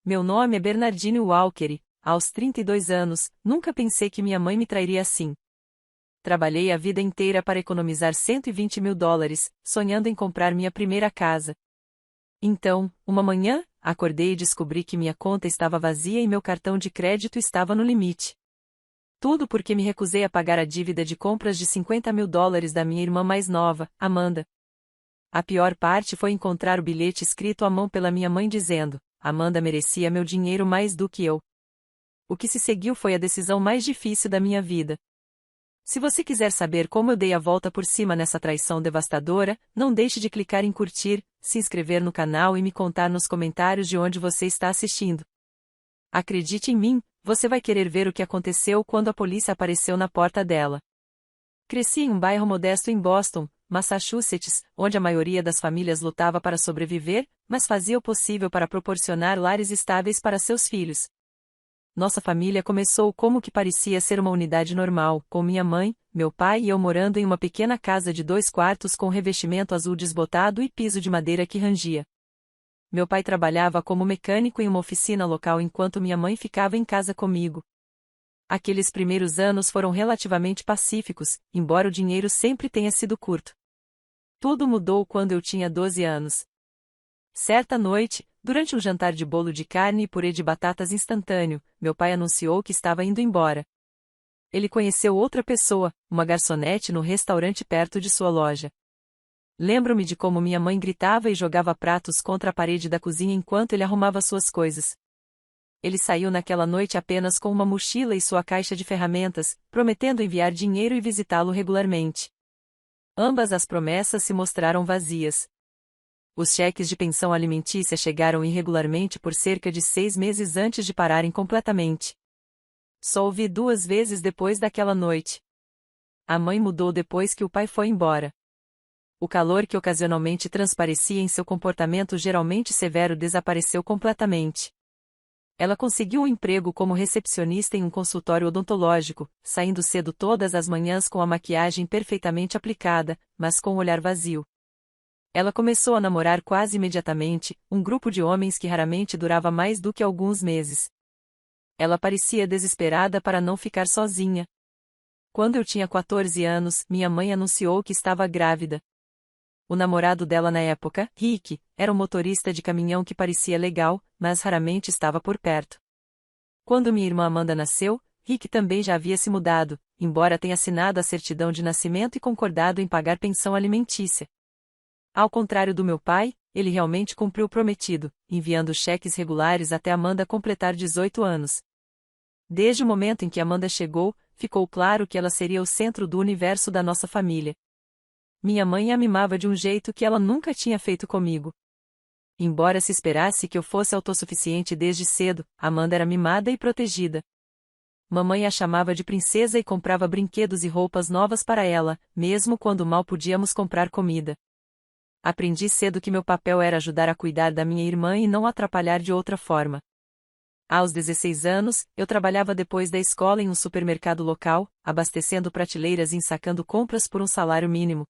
Meu nome é Bernardine Walker e, aos 32 anos, nunca pensei que minha mãe me trairia assim. Trabalhei a vida inteira para economizar $120.000, sonhando em comprar minha primeira casa. Então, uma manhã, acordei e descobri que minha conta estava vazia e meu cartão de crédito estava no limite. Tudo porque me recusei a pagar a dívida de compras de $50.000 da minha irmã mais nova, Amanda. A pior parte foi encontrar o bilhete escrito à mão pela minha mãe dizendo: Amanda merecia meu dinheiro mais do que eu. O que se seguiu foi a decisão mais difícil da minha vida. Se você quiser saber como eu dei a volta por cima nessa traição devastadora, não deixe de clicar em curtir, se inscrever no canal e me contar nos comentários de onde você está assistindo. Acredite em mim, você vai querer ver o que aconteceu quando a polícia apareceu na porta dela. Cresci em um bairro modesto em Boston, Massachusetts, onde a maioria das famílias lutava para sobreviver, mas fazia o possível para proporcionar lares estáveis para seus filhos. Nossa família começou como o que parecia ser uma unidade normal, com minha mãe, meu pai e eu morando em uma pequena casa de 2 quartos com revestimento azul desbotado e piso de madeira que rangia. Meu pai trabalhava como mecânico em uma oficina local enquanto minha mãe ficava em casa comigo. Aqueles primeiros anos foram relativamente pacíficos, embora o dinheiro sempre tenha sido curto. Tudo mudou quando eu tinha 12 anos. Certa noite, durante um jantar de bolo de carne e purê de batatas instantâneo, meu pai anunciou que estava indo embora. Ele conheceu outra pessoa, uma garçonete no restaurante perto de sua loja. Lembro-me de como minha mãe gritava e jogava pratos contra a parede da cozinha enquanto ele arrumava suas coisas. Ele saiu naquela noite apenas com uma mochila e sua caixa de ferramentas, prometendo enviar dinheiro e visitá-lo regularmente. Ambas as promessas se mostraram vazias. Os cheques de pensão alimentícia chegaram irregularmente por cerca de 6 meses antes de pararem completamente. Só o vi 2 vezes depois daquela noite. A mãe mudou depois que o pai foi embora. O calor que ocasionalmente transparecia em seu comportamento geralmente severo desapareceu completamente. Ela conseguiu um emprego como recepcionista em um consultório odontológico, saindo cedo todas as manhãs com a maquiagem perfeitamente aplicada, mas com o olhar vazio. Ela começou a namorar quase imediatamente, um grupo de homens que raramente durava mais do que alguns meses. Ela parecia desesperada para não ficar sozinha. Quando eu tinha 14 anos, minha mãe anunciou que estava grávida. O namorado dela na época, Rick, era um motorista de caminhão que parecia legal, mas raramente estava por perto. Quando minha irmã Amanda nasceu, Rick também já havia se mudado, embora tenha assinado a certidão de nascimento e concordado em pagar pensão alimentícia. Ao contrário do meu pai, ele realmente cumpriu o prometido, enviando cheques regulares até Amanda completar 18 anos. Desde o momento em que Amanda chegou, ficou claro que ela seria o centro do universo da nossa família. Minha mãe a mimava de um jeito que ela nunca tinha feito comigo. Embora se esperasse que eu fosse autossuficiente desde cedo, Amanda era mimada e protegida. Mamãe a chamava de princesa e comprava brinquedos e roupas novas para ela, mesmo quando mal podíamos comprar comida. Aprendi cedo que meu papel era ajudar a cuidar da minha irmã e não atrapalhar de outra forma. Aos 16 anos, eu trabalhava depois da escola em um supermercado local, abastecendo prateleiras e ensacando compras por um salário mínimo.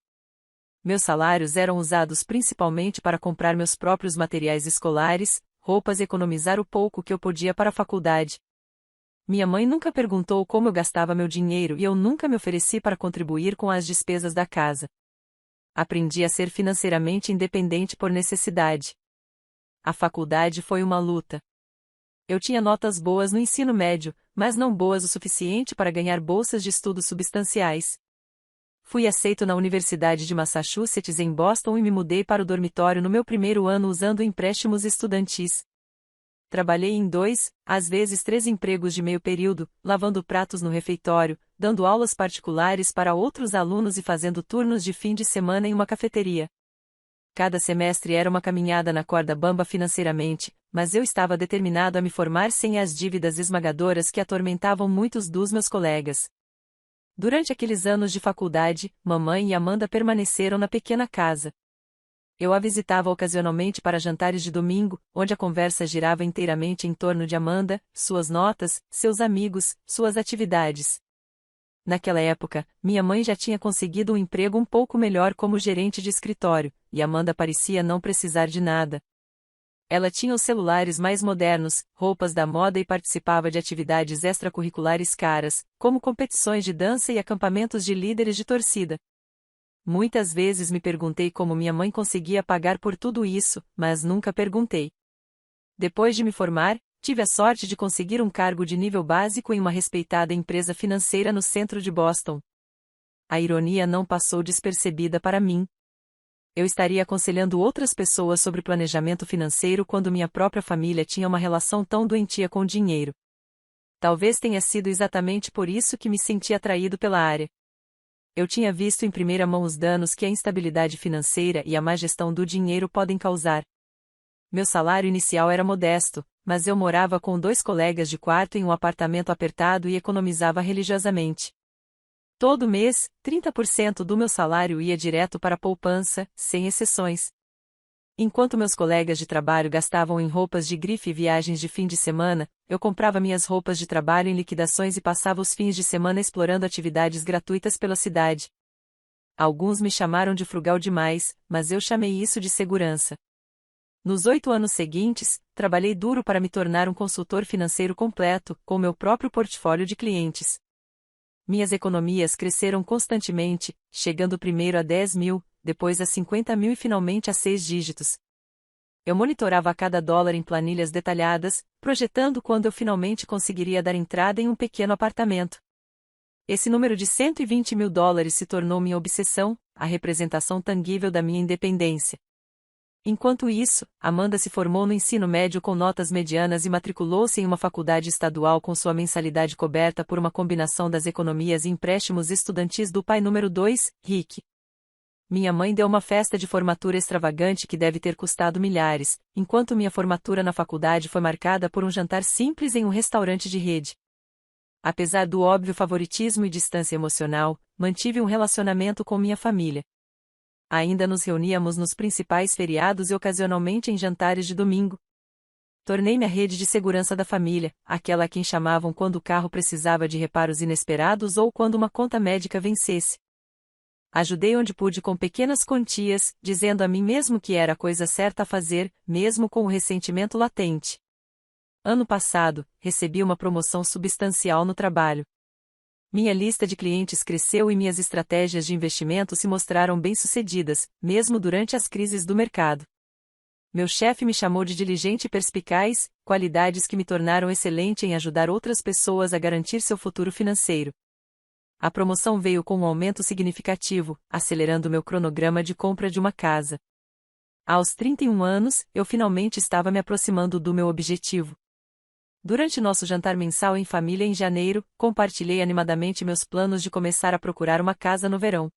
Meus salários eram usados principalmente para comprar meus próprios materiais escolares, roupas e economizar o pouco que eu podia para a faculdade. Minha mãe nunca perguntou como eu gastava meu dinheiro e eu nunca me ofereci para contribuir com as despesas da casa. Aprendi a ser financeiramente independente por necessidade. A faculdade foi uma luta. Eu tinha notas boas no ensino médio, mas não boas o suficiente para ganhar bolsas de estudos substanciais. Fui aceito na Universidade de Massachusetts em Boston e me mudei para o dormitório no meu primeiro ano usando empréstimos estudantis. Trabalhei em 2, às vezes 3 empregos de meio período, lavando pratos no refeitório, dando aulas particulares para outros alunos e fazendo turnos de fim de semana em uma cafeteria. Cada semestre era uma caminhada na corda bamba financeiramente, mas eu estava determinado a me formar sem as dívidas esmagadoras que atormentavam muitos dos meus colegas. Durante aqueles anos de faculdade, mamãe e Amanda permaneceram na pequena casa. Eu a visitava ocasionalmente para jantares de domingo, onde a conversa girava inteiramente em torno de Amanda, suas notas, seus amigos, suas atividades. Naquela época, minha mãe já tinha conseguido um emprego um pouco melhor como gerente de escritório, e Amanda parecia não precisar de nada. Ela tinha os celulares mais modernos, roupas da moda e participava de atividades extracurriculares caras, como competições de dança e acampamentos de líderes de torcida. Muitas vezes me perguntei como minha mãe conseguia pagar por tudo isso, mas nunca perguntei. Depois de me formar, tive a sorte de conseguir um cargo de nível básico em uma respeitada empresa financeira no centro de Boston. A ironia não passou despercebida para mim. Eu estaria aconselhando outras pessoas sobre planejamento financeiro quando minha própria família tinha uma relação tão doentia com o dinheiro. Talvez tenha sido exatamente por isso que me senti atraído pela área. Eu tinha visto em primeira mão os danos que a instabilidade financeira e a má gestão do dinheiro podem causar. Meu salário inicial era modesto, mas eu morava com 2 colegas de quarto em um apartamento apertado e economizava religiosamente. Todo mês, 30% do meu salário ia direto para a poupança, sem exceções. Enquanto meus colegas de trabalho gastavam em roupas de grife e viagens de fim de semana, eu comprava minhas roupas de trabalho em liquidações e passava os fins de semana explorando atividades gratuitas pela cidade. Alguns me chamaram de frugal demais, mas eu chamei isso de segurança. Nos 8 anos seguintes, trabalhei duro para me tornar um consultor financeiro completo, com meu próprio portfólio de clientes. Minhas economias cresceram constantemente, chegando primeiro a 10 mil, depois a 50 mil e finalmente a 6 dígitos. Eu monitorava cada dólar em planilhas detalhadas, projetando quando eu finalmente conseguiria dar entrada em um pequeno apartamento. Esse número de 120 mil dólares se tornou minha obsessão, a representação tangível da minha independência. Enquanto isso, Amanda se formou no ensino médio com notas medianas e matriculou-se em uma faculdade estadual com sua mensalidade coberta por uma combinação das economias e empréstimos estudantis do pai número 2, Rick. Minha mãe deu uma festa de formatura extravagante que deve ter custado milhares, enquanto minha formatura na faculdade foi marcada por um jantar simples em um restaurante de rede. Apesar do óbvio favoritismo e distância emocional, mantive um relacionamento com minha família. Ainda nos reuníamos nos principais feriados e ocasionalmente em jantares de domingo. Tornei-me a rede de segurança da família, aquela a quem chamavam quando o carro precisava de reparos inesperados ou quando uma conta médica vencesse. Ajudei onde pude com pequenas quantias, dizendo a mim mesmo que era a coisa certa a fazer, mesmo com o ressentimento latente. Ano passado, recebi uma promoção substancial no trabalho. Minha lista de clientes cresceu e minhas estratégias de investimento se mostraram bem-sucedidas, mesmo durante as crises do mercado. Meu chefe me chamou de diligente e perspicaz, qualidades que me tornaram excelente em ajudar outras pessoas a garantir seu futuro financeiro. A promoção veio com um aumento significativo, acelerando meu cronograma de compra de uma casa. Aos 31 anos, eu finalmente estava me aproximando do meu objetivo. Durante nosso jantar mensal em família em janeiro, compartilhei animadamente meus planos de começar a procurar uma casa no verão.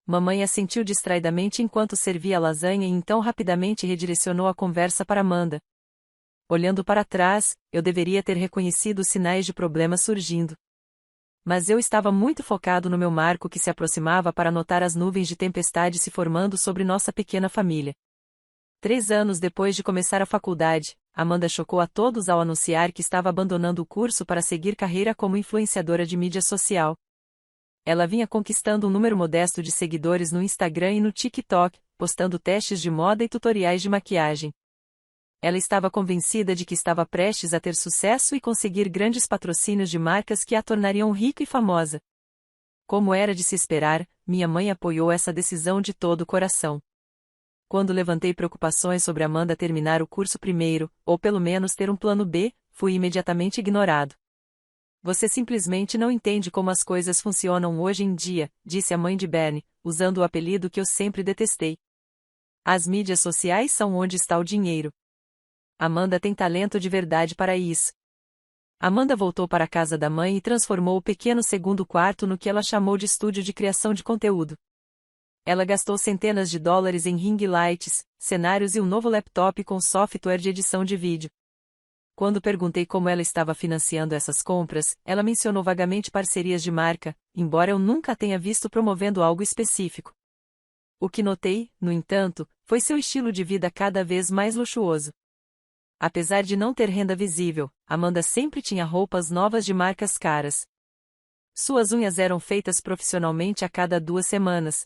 Mamãe assentiu distraidamente enquanto servia a lasanha e então rapidamente redirecionou a conversa para Amanda. Olhando para trás, eu deveria ter reconhecido os sinais de problemas surgindo. Mas eu estava muito focado no meu marco que se aproximava para notar as nuvens de tempestade se formando sobre nossa pequena família. 3 anos depois de começar a faculdade, Amanda chocou a todos ao anunciar que estava abandonando o curso para seguir carreira como influenciadora de mídia social. Ela vinha conquistando um número modesto de seguidores no Instagram e no TikTok, postando testes de moda e tutoriais de maquiagem. Ela estava convencida de que estava prestes a ter sucesso e conseguir grandes patrocínios de marcas que a tornariam rica e famosa. Como era de se esperar, minha mãe apoiou essa decisão de todo o coração. Quando levantei preocupações sobre Amanda terminar o curso primeiro, ou pelo menos ter um plano B, fui imediatamente ignorado. Você simplesmente não entende como as coisas funcionam hoje em dia, disse a mãe de Bernie, usando o apelido que eu sempre detestei. As mídias sociais são onde está o dinheiro. Amanda tem talento de verdade para isso. Amanda voltou para a casa da mãe e transformou o pequeno segundo quarto no que ela chamou de estúdio de criação de conteúdo. Ela gastou centenas de dólares em ring lights, cenários e um novo laptop com software de edição de vídeo. Quando perguntei como ela estava financiando essas compras, ela mencionou vagamente parcerias de marca, embora eu nunca a tenha visto promovendo algo específico. O que notei, no entanto, foi seu estilo de vida cada vez mais luxuoso. Apesar de não ter renda visível, Amanda sempre tinha roupas novas de marcas caras. Suas unhas eram feitas profissionalmente a cada 2 semanas.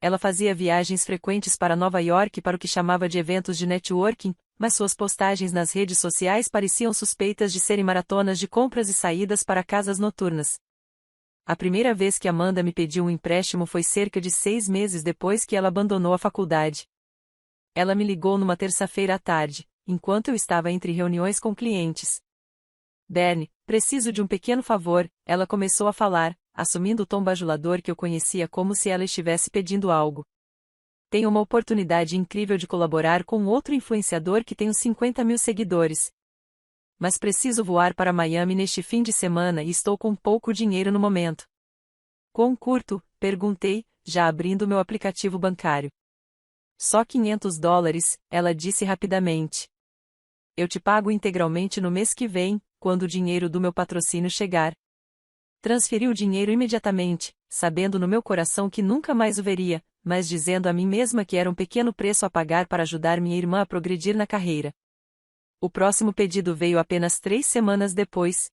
Ela fazia viagens frequentes para Nova York para o que chamava de eventos de networking, mas suas postagens nas redes sociais pareciam suspeitas de serem maratonas de compras e saídas para casas noturnas. A primeira vez que Amanda me pediu um empréstimo foi cerca de 6 meses depois que ela abandonou a faculdade. Ela me ligou numa terça-feira à tarde, enquanto eu estava entre reuniões com clientes. Bernie, preciso de um pequeno favor, ela começou a falar, assumindo o tom bajulador que eu conhecia como se ela estivesse pedindo algo. Tenho uma oportunidade incrível de colaborar com outro influenciador que tem uns 50 mil seguidores. Mas preciso voar para Miami neste fim de semana e estou com pouco dinheiro no momento. Quão curto? Perguntei, já abrindo meu aplicativo bancário. Só $500, ela disse rapidamente. Eu te pago integralmente no mês que vem, quando o dinheiro do meu patrocínio chegar. Transferi o dinheiro imediatamente, sabendo no meu coração que nunca mais o veria, mas dizendo a mim mesma que era um pequeno preço a pagar para ajudar minha irmã a progredir na carreira. O próximo pedido veio apenas 3 semanas depois.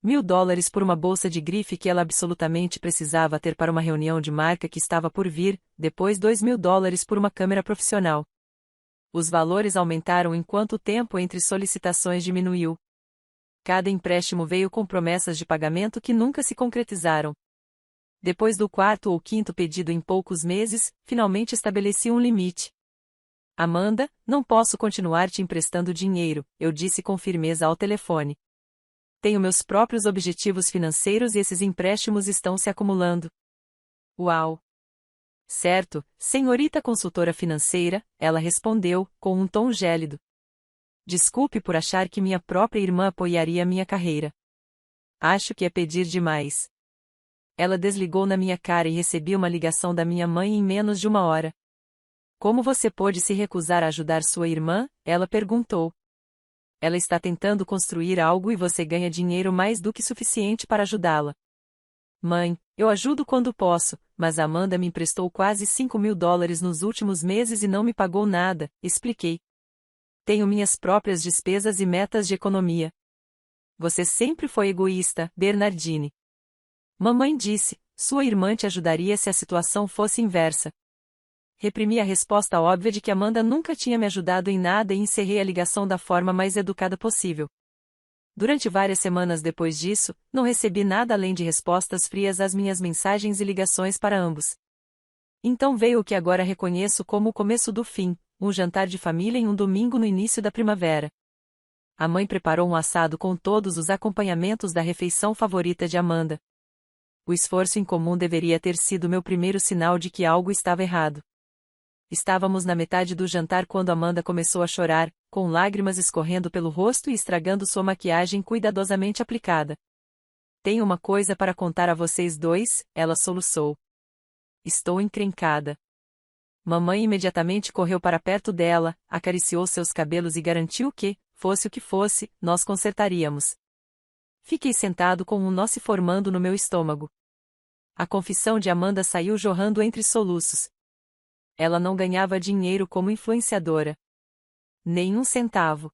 $1.000 por uma bolsa de grife que ela absolutamente precisava ter para uma reunião de marca que estava por vir, depois $2.000 por uma câmera profissional. Os valores aumentaram enquanto o tempo entre solicitações diminuiu. Cada empréstimo veio com promessas de pagamento que nunca se concretizaram. Depois do 4º ou 5º pedido em poucos meses, finalmente estabeleci um limite. Amanda, não posso continuar te emprestando dinheiro, eu disse com firmeza ao telefone. Tenho meus próprios objetivos financeiros e esses empréstimos estão se acumulando. Uau! Certo, senhorita consultora financeira, ela respondeu, com um tom gélido. Desculpe por achar que minha própria irmã apoiaria minha carreira. Acho que é pedir demais. Ela desligou na minha cara e recebi uma ligação da minha mãe em menos de 1 hora. Como você pôde se recusar a ajudar sua irmã? Ela perguntou. Ela está tentando construir algo e você ganha dinheiro mais do que suficiente para ajudá-la. Mãe, eu ajudo quando posso, mas Amanda me emprestou quase $5.000 nos últimos meses e não me pagou nada, expliquei. Tenho minhas próprias despesas e metas de economia. Você sempre foi egoísta, Bernardine. Mamãe disse, sua irmã te ajudaria se a situação fosse inversa. Reprimi a resposta óbvia de que Amanda nunca tinha me ajudado em nada e encerrei a ligação da forma mais educada possível. Durante várias semanas depois disso, não recebi nada além de respostas frias às minhas mensagens e ligações para ambos. Então veio o que agora reconheço como o começo do fim, um jantar de família em um domingo no início da primavera. A mãe preparou um assado com todos os acompanhamentos da refeição favorita de Amanda. O esforço em comum deveria ter sido meu primeiro sinal de que algo estava errado. Estávamos na metade do jantar quando Amanda começou a chorar, com lágrimas escorrendo pelo rosto e estragando sua maquiagem cuidadosamente aplicada. Tenho uma coisa para contar a vocês dois, ela soluçou. Estou encrencada. Mamãe imediatamente correu para perto dela, acariciou seus cabelos e garantiu que, fosse o que fosse, nós consertaríamos. Fiquei sentado com um nó se formando no meu estômago. A confissão de Amanda saiu jorrando entre soluços. Ela não ganhava dinheiro como influenciadora. Nem um centavo.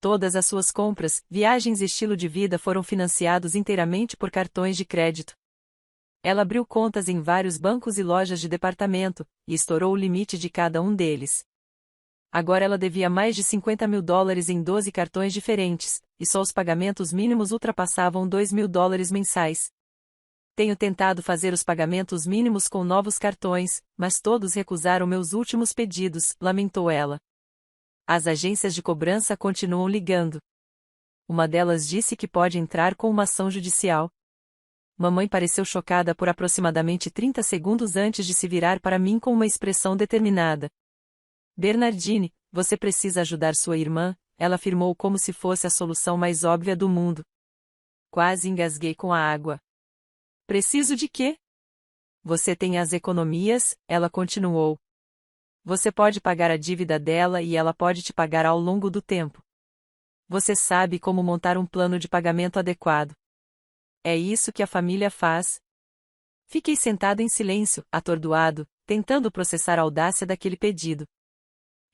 Todas as suas compras, viagens e estilo de vida foram financiados inteiramente por cartões de crédito. Ela abriu contas em vários bancos e lojas de departamento, e estourou o limite de cada um deles. Agora ela devia mais de $50.000 em 12 cartões diferentes, e só os pagamentos mínimos ultrapassavam $2.000 mensais. Tenho tentado fazer os pagamentos mínimos com novos cartões, mas todos recusaram meus últimos pedidos, lamentou ela. As agências de cobrança continuam ligando. Uma delas disse que pode entrar com uma ação judicial. Mamãe pareceu chocada por aproximadamente 30 segundos antes de se virar para mim com uma expressão determinada. Bernardine, você precisa ajudar sua irmã, ela afirmou como se fosse a solução mais óbvia do mundo. Quase engasguei com a água. Preciso de quê? Você tem as economias, ela continuou. Você pode pagar a dívida dela e ela pode te pagar ao longo do tempo. Você sabe como montar um plano de pagamento adequado. É isso que a família faz. Fiquei sentado em silêncio, atordoado, tentando processar a audácia daquele pedido.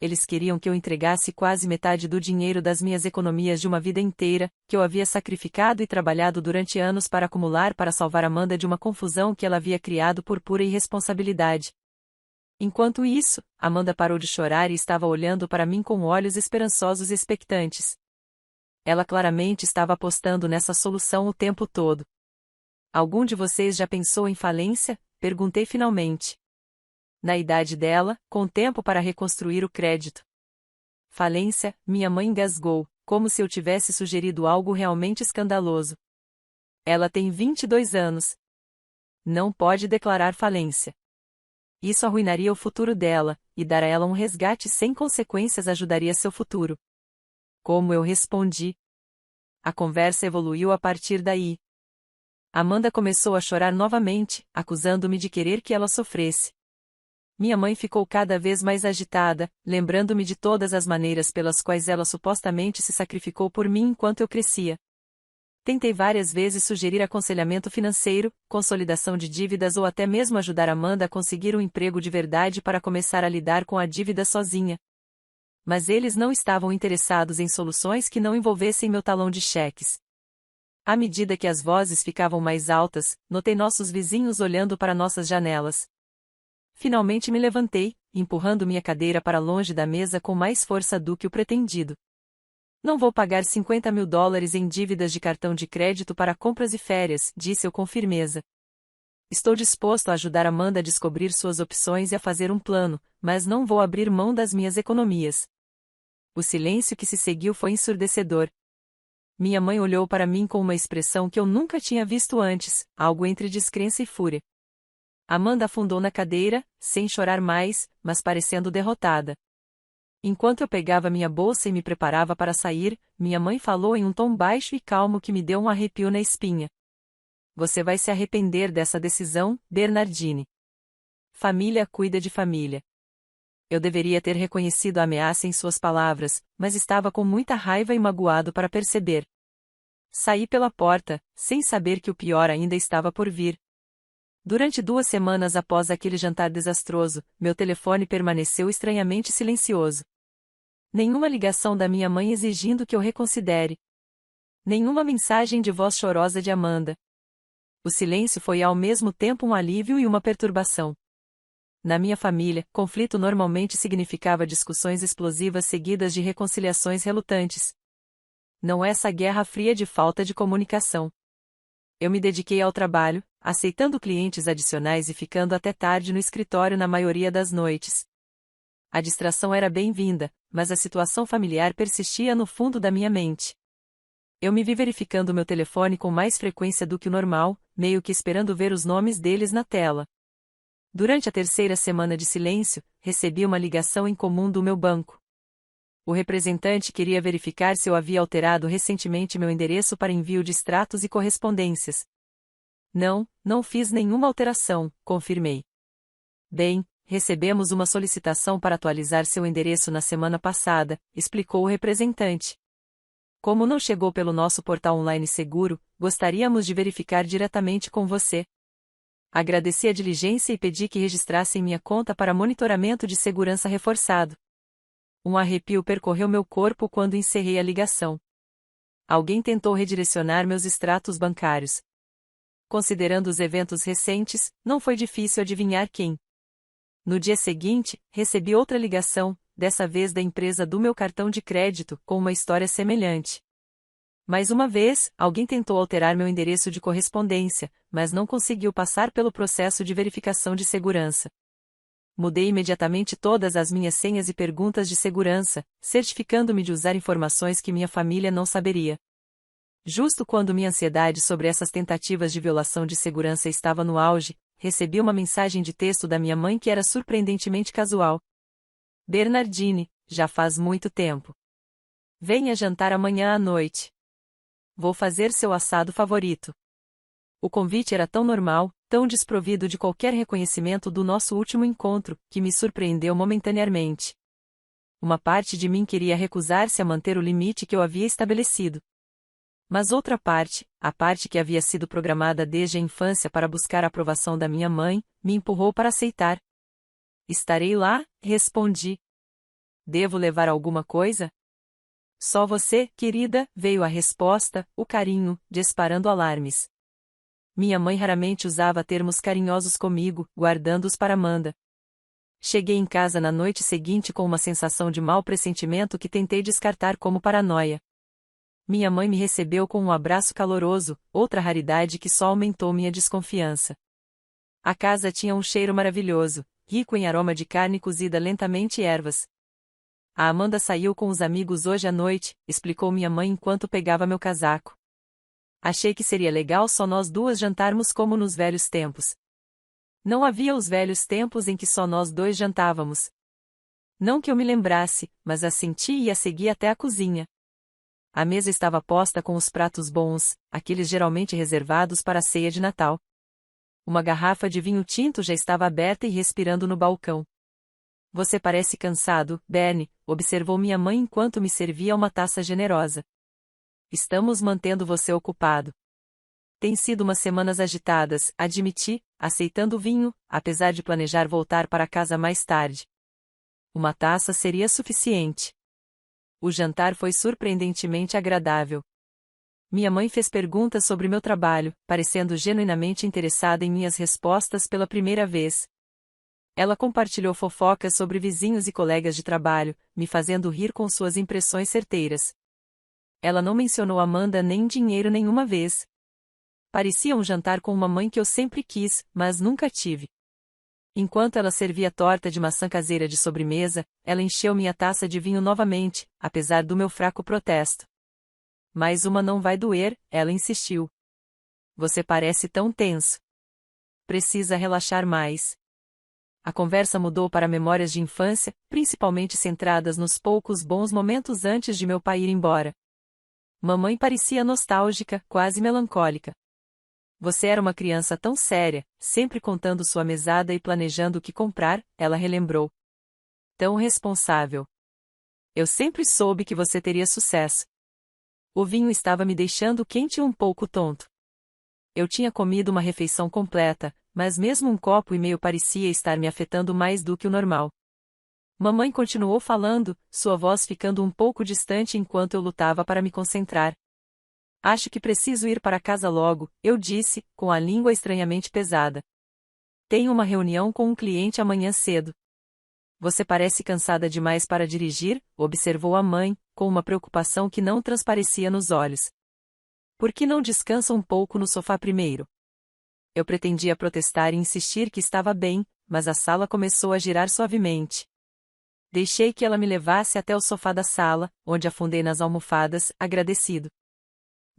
Eles queriam que eu entregasse quase metade do dinheiro das minhas economias de uma vida inteira, que eu havia sacrificado e trabalhado durante anos para acumular para salvar Amanda de uma confusão que ela havia criado por pura irresponsabilidade. Enquanto isso, Amanda parou de chorar e estava olhando para mim com olhos esperançosos e expectantes. Ela claramente estava apostando nessa solução o tempo todo. Algum de vocês já pensou em falência? Perguntei finalmente. Na idade dela, com tempo para reconstruir o crédito. Falência, minha mãe engasgou, como se eu tivesse sugerido algo realmente escandaloso. Ela tem 22 anos. Não pode declarar falência. Isso arruinaria o futuro dela, e dar a ela um resgate sem consequências ajudaria seu futuro. Como eu respondi? A conversa evoluiu a partir daí. Amanda começou a chorar novamente, acusando-me de querer que ela sofresse. Minha mãe ficou cada vez mais agitada, lembrando-me de todas as maneiras pelas quais ela supostamente se sacrificou por mim enquanto eu crescia. Tentei várias vezes sugerir aconselhamento financeiro, consolidação de dívidas ou até mesmo ajudar Amanda a conseguir um emprego de verdade para começar a lidar com a dívida sozinha. Mas eles não estavam interessados em soluções que não envolvessem meu talão de cheques. À medida que as vozes ficavam mais altas, notei nossos vizinhos olhando para nossas janelas. Finalmente me levantei, empurrando minha cadeira para longe da mesa com mais força do que o pretendido. Não vou pagar $50.000 em dívidas de cartão de crédito para compras e férias, disse eu com firmeza. Estou disposto a ajudar Amanda a descobrir suas opções e a fazer um plano, mas não vou abrir mão das minhas economias. O silêncio que se seguiu foi ensurdecedor. Minha mãe olhou para mim com uma expressão que eu nunca tinha visto antes, algo entre descrença e fúria. Amanda afundou na cadeira, sem chorar mais, mas parecendo derrotada. Enquanto eu pegava minha bolsa e me preparava para sair, minha mãe falou em um tom baixo e calmo que me deu um arrepio na espinha. Você vai se arrepender dessa decisão, Bernardine. Família cuida de família. Eu deveria ter reconhecido a ameaça em suas palavras, mas estava com muita raiva e magoado para perceber. Saí pela porta, sem saber que o pior ainda estava por vir. Durante 2 semanas após aquele jantar desastroso, meu telefone permaneceu estranhamente silencioso. Nenhuma ligação da minha mãe exigindo que eu reconsidere. Nenhuma mensagem de voz chorosa de Amanda. O silêncio foi ao mesmo tempo um alívio e uma perturbação. Na minha família, conflito normalmente significava discussões explosivas seguidas de reconciliações relutantes. Não essa guerra fria de falta de comunicação. Eu me dediquei ao trabalho, aceitando clientes adicionais e ficando até tarde no escritório na maioria das noites. A distração era bem-vinda, mas a situação familiar persistia no fundo da minha mente. Eu me vi verificando meu telefone com mais frequência do que o normal, meio que esperando ver os nomes deles na tela. Durante a 3ª semana de silêncio, recebi uma ligação incomum do meu banco. O representante queria verificar se eu havia alterado recentemente meu endereço para envio de extratos e correspondências. Não fiz nenhuma alteração, confirmei. Bem, recebemos uma solicitação para atualizar seu endereço na semana passada, explicou o representante. Como não chegou pelo nosso portal online seguro, gostaríamos de verificar diretamente com você. Agradeci a diligência e pedi que registrassem minha conta para monitoramento de segurança reforçado. Um arrepio percorreu meu corpo quando encerrei a ligação. Alguém tentou redirecionar meus extratos bancários. Considerando os eventos recentes, não foi difícil adivinhar quem. No dia seguinte, recebi outra ligação, dessa vez da empresa do meu cartão de crédito, com uma história semelhante. Mais uma vez, alguém tentou alterar meu endereço de correspondência, mas não conseguiu passar pelo processo de verificação de segurança. Mudei imediatamente todas as minhas senhas e perguntas de segurança, certificando-me de usar informações que minha família não saberia. Justo quando minha ansiedade sobre essas tentativas de violação de segurança estava no auge, recebi uma mensagem de texto da minha mãe que era surpreendentemente casual. Bernardine, já faz muito tempo. Venha jantar amanhã à noite. Vou fazer seu assado favorito. O convite era tão normal, tão desprovido de qualquer reconhecimento do nosso último encontro, que me surpreendeu momentaneamente. Uma parte de mim queria recusar-se a manter o limite que eu havia estabelecido. Mas outra parte, a parte que havia sido programada desde a infância para buscar a aprovação da minha mãe, me empurrou para aceitar. Estarei lá, respondi. Devo levar alguma coisa? Só você, querida, veio a resposta, o carinho, disparando alarmes. Minha mãe raramente usava termos carinhosos comigo, guardando-os para Amanda. Cheguei em casa na noite seguinte com uma sensação de mau pressentimento que tentei descartar como paranoia. Minha mãe me recebeu com um abraço caloroso, outra raridade que só aumentou minha desconfiança. A casa tinha um cheiro maravilhoso, rico em aroma de carne cozida lentamente e ervas. A Amanda saiu com os amigos hoje à noite, explicou minha mãe enquanto pegava meu casaco. Achei que seria legal só nós duas jantarmos como nos velhos tempos. Não havia os velhos tempos em que só nós dois jantávamos. Não que eu me lembrasse, mas assenti e a segui até a cozinha. A mesa estava posta com os pratos bons, aqueles geralmente reservados para a ceia de Natal. Uma garrafa de vinho tinto já estava aberta e respirando no balcão. Você parece cansado, Bernie, observou minha mãe enquanto me servia uma taça generosa. Estamos mantendo você ocupado. Tem sido umas semanas agitadas, admiti, aceitando o vinho, apesar de planejar voltar para casa mais tarde. Uma taça seria suficiente. O jantar foi surpreendentemente agradável. Minha mãe fez perguntas sobre meu trabalho, parecendo genuinamente interessada em minhas respostas pela primeira vez. Ela compartilhou fofocas sobre vizinhos e colegas de trabalho, me fazendo rir com suas impressões certeiras. Ela não mencionou Amanda nem dinheiro nenhuma vez. Parecia um jantar com uma mãe que eu sempre quis, mas nunca tive. Enquanto ela servia torta de maçã caseira de sobremesa, ela encheu minha taça de vinho novamente, apesar do meu fraco protesto. Mais uma não vai doer, ela insistiu. Você parece tão tenso. Precisa relaxar mais. A conversa mudou para memórias de infância, principalmente centradas nos poucos bons momentos antes de meu pai ir embora. Mamãe parecia nostálgica, quase melancólica. Você era uma criança tão séria, sempre contando sua mesada e planejando o que comprar, ela relembrou. Tão responsável. Eu sempre soube que você teria sucesso. O vinho estava me deixando quente e um pouco tonto. Eu tinha comido uma refeição completa, mas mesmo um copo e meio parecia estar me afetando mais do que o normal. Mamãe continuou falando, sua voz ficando um pouco distante enquanto eu lutava para me concentrar. Acho que preciso ir para casa logo, eu disse, com a língua estranhamente pesada. Tenho uma reunião com um cliente amanhã cedo. Você parece cansada demais para dirigir, observou a mãe, com uma preocupação que não transparecia nos olhos. Por que não descansa um pouco no sofá primeiro? Eu pretendia protestar e insistir que estava bem, mas a sala começou a girar suavemente. Deixei que ela me levasse até o sofá da sala, onde afundei nas almofadas, agradecido.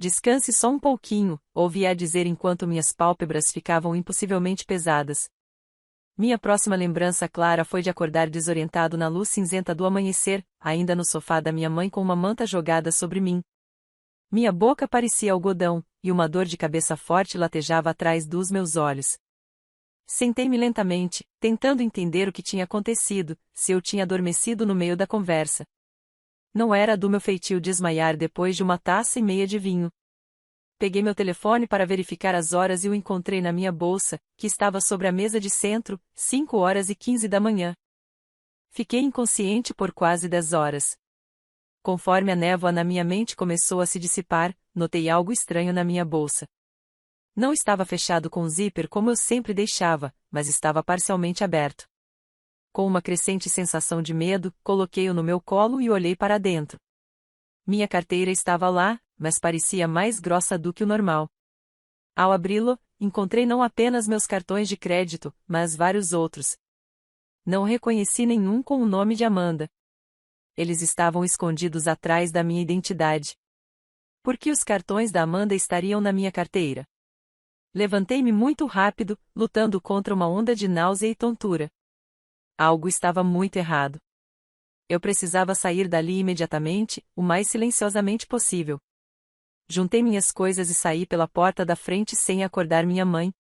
Descanse só um pouquinho, ouvi-a dizer enquanto minhas pálpebras ficavam impossivelmente pesadas. Minha próxima lembrança clara foi de acordar desorientado na luz cinzenta do amanhecer, ainda no sofá da minha mãe com uma manta jogada sobre mim. Minha boca parecia algodão, e uma dor de cabeça forte latejava atrás dos meus olhos. Sentei-me lentamente, tentando entender o que tinha acontecido, se eu tinha adormecido no meio da conversa. Não era do meu feitio desmaiar depois de uma taça e meia de vinho. Peguei meu telefone para verificar as horas e o encontrei na minha bolsa, que estava sobre a mesa de centro, 5h15 da manhã. Fiquei inconsciente por quase 10 horas. Conforme a névoa na minha mente começou a se dissipar, notei algo estranho na minha bolsa. Não estava fechado com zíper como eu sempre deixava, mas estava parcialmente aberto. Com uma crescente sensação de medo, coloquei-o no meu colo e olhei para dentro. Minha carteira estava lá, mas parecia mais grossa do que o normal. Ao abri-lo, encontrei não apenas meus cartões de crédito, mas vários outros. Não reconheci nenhum com o nome de Amanda. Eles estavam escondidos atrás da minha identidade. Por que os cartões da Amanda estariam na minha carteira? Levantei-me muito rápido, lutando contra uma onda de náusea e tontura. Algo estava muito errado. Eu precisava sair dali imediatamente, o mais silenciosamente possível. Juntei minhas coisas e saí pela porta da frente sem acordar minha mãe.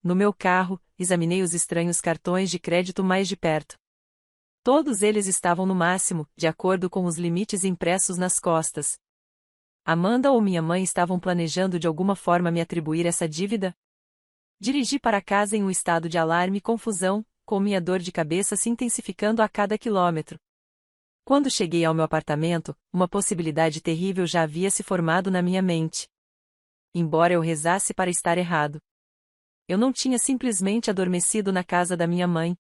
No meu carro, examinei os estranhos cartões de crédito mais de perto. Todos eles estavam no máximo, de acordo com os limites impressos nas costas. Amanda ou minha mãe estavam planejando de alguma forma me atribuir essa dívida? Dirigi para casa em um estado de alarme e confusão, com minha dor de cabeça se intensificando a cada quilômetro. Quando cheguei ao meu apartamento, uma possibilidade terrível já havia se formado na minha mente. Embora eu rezasse para estar errado. Eu não tinha simplesmente adormecido na casa da minha mãe.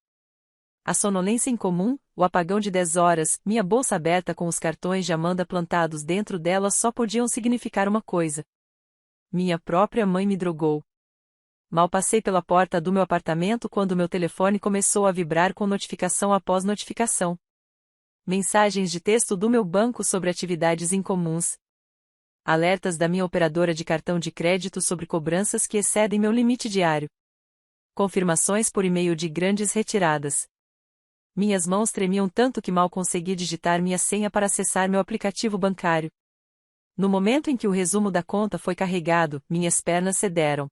A sonolência incomum, o apagão de 10 horas, minha bolsa aberta com os cartões de Amanda plantados dentro dela só podiam significar uma coisa. Minha própria mãe me drogou. Mal passei pela porta do meu apartamento quando meu telefone começou a vibrar com notificação após notificação. Mensagens de texto do meu banco sobre atividades incomuns. Alertas da minha operadora de cartão de crédito sobre cobranças que excedem meu limite diário. Confirmações por e-mail de grandes retiradas. Minhas mãos tremiam tanto que mal consegui digitar minha senha para acessar meu aplicativo bancário. No momento em que o resumo da conta foi carregado, minhas pernas cederam.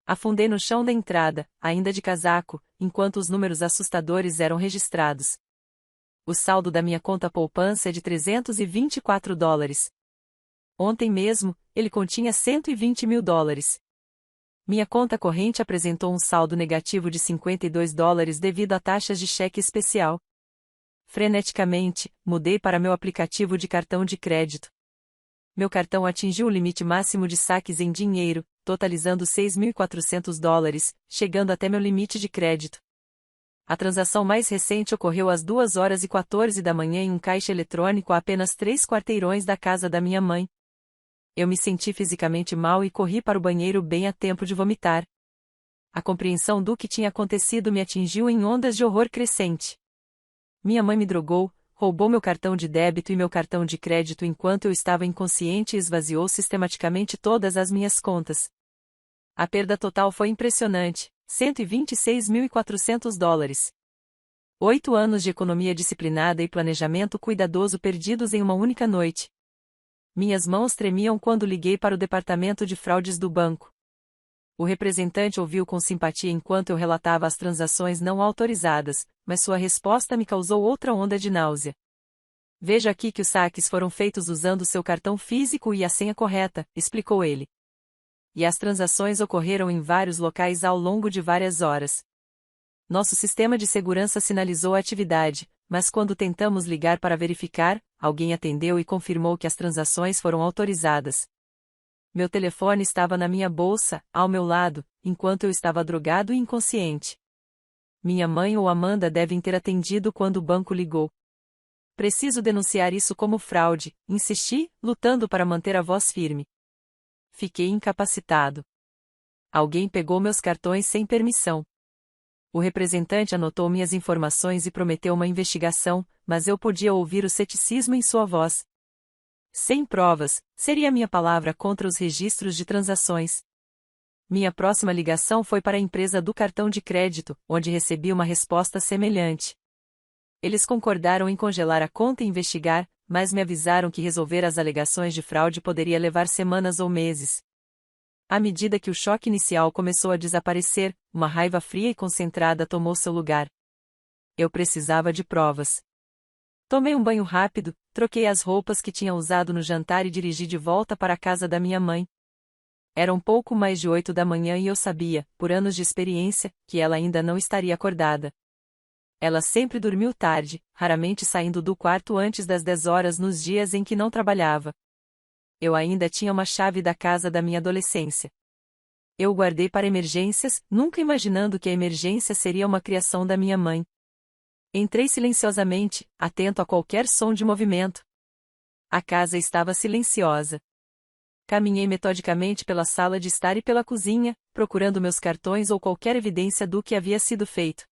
Afundei no chão da entrada, ainda de casaco, enquanto os números assustadores eram registrados. O saldo da minha conta poupança é de $324. Ontem mesmo, ele continha $120.000. Minha conta corrente apresentou um saldo negativo de $52 devido a taxas de cheque especial. Freneticamente, mudei para meu aplicativo de cartão de crédito. Meu cartão atingiu o limite máximo de saques em dinheiro, totalizando $6.400, chegando até meu limite de crédito. A transação mais recente ocorreu às 2h14 da manhã em um caixa eletrônico a apenas 3 quarteirões da casa da minha mãe. Eu me senti fisicamente mal e corri para o banheiro bem a tempo de vomitar. A compreensão do que tinha acontecido me atingiu em ondas de horror crescente. Minha mãe me drogou, roubou meu cartão de débito e meu cartão de crédito enquanto eu estava inconsciente e esvaziou sistematicamente todas as minhas contas. A perda total foi impressionante, $126.400. 8 anos de economia disciplinada e planejamento cuidadoso perdidos em uma única noite. Minhas mãos tremiam quando liguei para o departamento de fraudes do banco. O representante ouviu com simpatia enquanto eu relatava as transações não autorizadas, mas sua resposta me causou outra onda de náusea. Veja aqui que os saques foram feitos usando seu cartão físico e a senha correta, explicou ele. E as transações ocorreram em vários locais ao longo de várias horas. Nosso sistema de segurança sinalizou a atividade, mas quando tentamos ligar para verificar, alguém atendeu e confirmou que as transações foram autorizadas. Meu telefone estava na minha bolsa, ao meu lado, enquanto eu estava drogado e inconsciente. Minha mãe ou Amanda devem ter atendido quando o banco ligou. Preciso denunciar isso como fraude, insisti, lutando para manter a voz firme. Fiquei incapacitado. Alguém pegou meus cartões sem permissão. O representante anotou minhas informações e prometeu uma investigação, mas eu podia ouvir o ceticismo em sua voz. Sem provas, seria minha palavra contra os registros de transações. Minha próxima ligação foi para a empresa do cartão de crédito, onde recebi uma resposta semelhante. Eles concordaram em congelar a conta e investigar, mas me avisaram que resolver as alegações de fraude poderia levar semanas ou meses. À medida que o choque inicial começou a desaparecer, uma raiva fria e concentrada tomou seu lugar. Eu precisava de provas. Tomei um banho rápido, troquei as roupas que tinha usado no jantar e dirigi de volta para a casa da minha mãe. Era um pouco mais de 8 da manhã e eu sabia, por anos de experiência, que ela ainda não estaria acordada. Ela sempre dormiu tarde, raramente saindo do quarto antes das 10 horas nos dias em que não trabalhava. Eu ainda tinha uma chave da casa da minha adolescência. Eu o guardei para emergências, nunca imaginando que a emergência seria uma criação da minha mãe. Entrei silenciosamente, atento a qualquer som de movimento. A casa estava silenciosa. Caminhei metodicamente pela sala de estar e pela cozinha, procurando meus cartões ou qualquer evidência do que havia sido feito.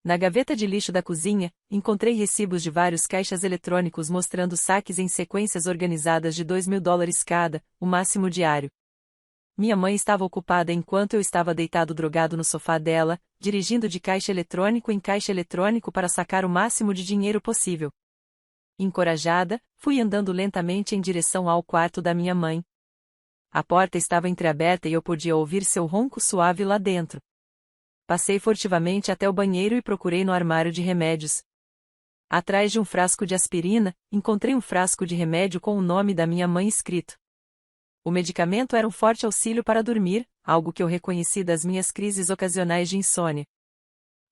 Na gaveta de lixo da cozinha, encontrei recibos de vários caixas eletrônicos mostrando saques em sequências organizadas de $2.000 cada, o máximo diário. Minha mãe estava ocupada enquanto eu estava deitado drogado no sofá dela, dirigindo de caixa eletrônico em caixa eletrônico para sacar o máximo de dinheiro possível. Encorajada, fui andando lentamente em direção ao quarto da minha mãe. A porta estava entreaberta e eu podia ouvir seu ronco suave lá dentro. Passei furtivamente até o banheiro e procurei no armário de remédios. Atrás de um frasco de aspirina, encontrei um frasco de remédio com o nome da minha mãe escrito. O medicamento era um forte auxílio para dormir, algo que eu reconheci das minhas crises ocasionais de insônia.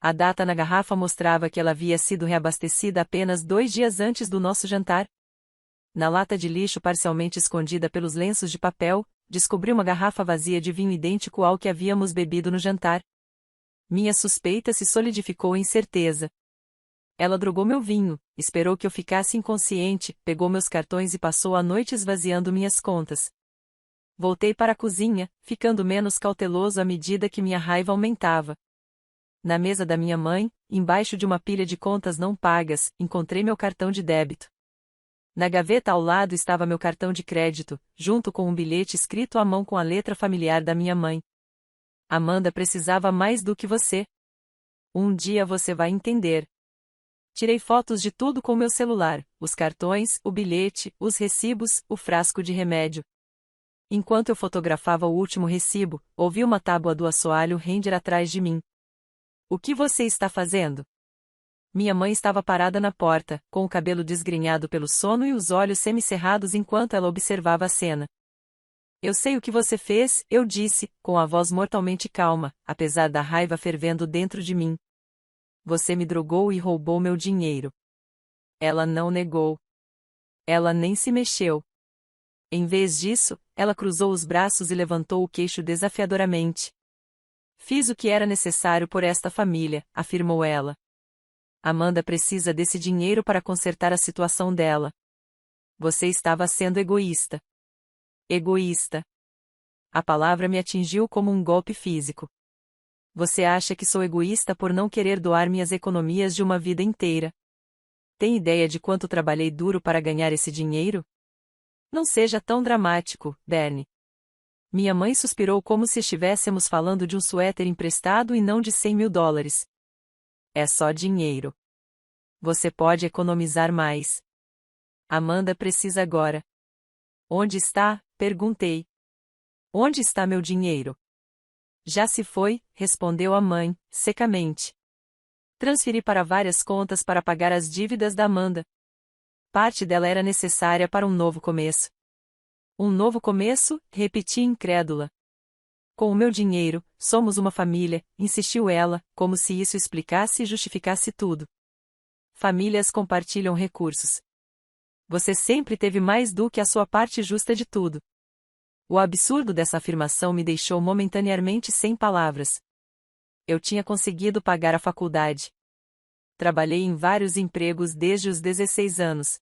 A data na garrafa mostrava que ela havia sido reabastecida apenas 2 dias antes do nosso jantar. Na lata de lixo parcialmente escondida pelos lenços de papel, descobri uma garrafa vazia de vinho idêntico ao que havíamos bebido no jantar. Minha suspeita se solidificou em certeza. Ela drogou meu vinho, esperou que eu ficasse inconsciente, pegou meus cartões e passou a noite esvaziando minhas contas. Voltei para a cozinha, ficando menos cauteloso à medida que minha raiva aumentava. Na mesa da minha mãe, embaixo de uma pilha de contas não pagas, encontrei meu cartão de débito. Na gaveta ao lado estava meu cartão de crédito, junto com um bilhete escrito à mão com a letra familiar da minha mãe. Amanda precisava mais do que você. Um dia você vai entender. Tirei fotos de tudo com meu celular, os cartões, o bilhete, os recibos, o frasco de remédio. Enquanto eu fotografava o último recibo, ouvi uma tábua do assoalho render atrás de mim. O que você está fazendo? Minha mãe estava parada na porta, com o cabelo desgrenhado pelo sono e os olhos semicerrados enquanto ela observava a cena. Eu sei o que você fez, eu disse, com a voz mortalmente calma, apesar da raiva fervendo dentro de mim. Você me drogou e roubou meu dinheiro. Ela não negou. Ela nem se mexeu. Em vez disso, ela cruzou os braços e levantou o queixo desafiadoramente. Fiz o que era necessário por esta família, afirmou ela. Amanda precisa desse dinheiro para consertar a situação dela. Você estava sendo egoísta. Egoísta. A palavra me atingiu como um golpe físico. Você acha que sou egoísta por não querer doar minhas economias de uma vida inteira? Tem ideia de quanto trabalhei duro para ganhar esse dinheiro? Não seja tão dramático, Bernie. Minha mãe suspirou como se estivéssemos falando de um suéter emprestado e não de $100.000. É só dinheiro. Você pode economizar mais. Amanda precisa agora. Onde está? Perguntei. Onde está meu dinheiro? Já se foi, respondeu a mãe, secamente. Transferi para várias contas para pagar as dívidas da Amanda. Parte dela era necessária para um novo começo. Um novo começo? Repeti incrédula. Com o meu dinheiro, somos uma família, insistiu ela, como se isso explicasse e justificasse tudo. Famílias compartilham recursos. Você sempre teve mais do que a sua parte justa de tudo. O absurdo dessa afirmação me deixou momentaneamente sem palavras. Eu tinha conseguido pagar a faculdade. Trabalhei em vários empregos desde os 16 anos.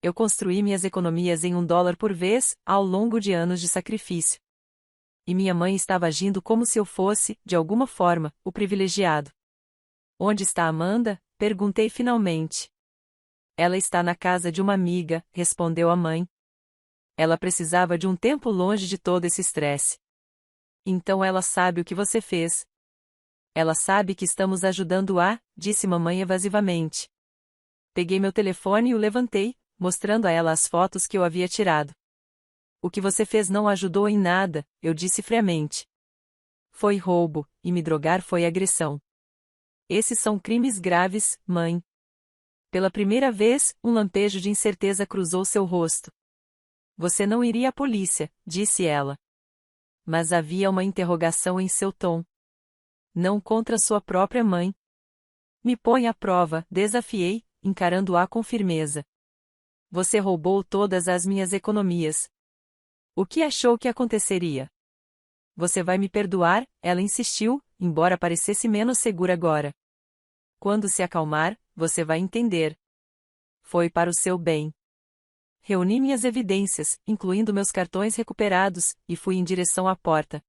Eu construí minhas economias em $1 por vez, ao longo de anos de sacrifício. E minha mãe estava agindo como se eu fosse, de alguma forma, o privilegiado. Onde está Amanda? Perguntei finalmente. Ela está na casa de uma amiga, respondeu a mãe. Ela precisava de um tempo longe de todo esse estresse. Então ela sabe o que você fez. Ela sabe que estamos ajudando-a, disse mamãe evasivamente. Peguei meu telefone e o levantei, mostrando a ela as fotos que eu havia tirado. O que você fez não ajudou em nada, eu disse friamente. Foi roubo, e me drogar foi agressão. Esses são crimes graves, mãe. Pela primeira vez, um lampejo de incerteza cruzou seu rosto. Você não iria à polícia, disse ela. Mas havia uma interrogação em seu tom. Não contra sua própria mãe. Me põe à prova, desafiei, encarando-a com firmeza. Você roubou todas as minhas economias. O que achou que aconteceria? Você vai me perdoar, ela insistiu, embora parecesse menos segura agora. Quando se acalmar, você vai entender. Foi para o seu bem. Reuni minhas evidências, incluindo meus cartões recuperados, e fui em direção à porta.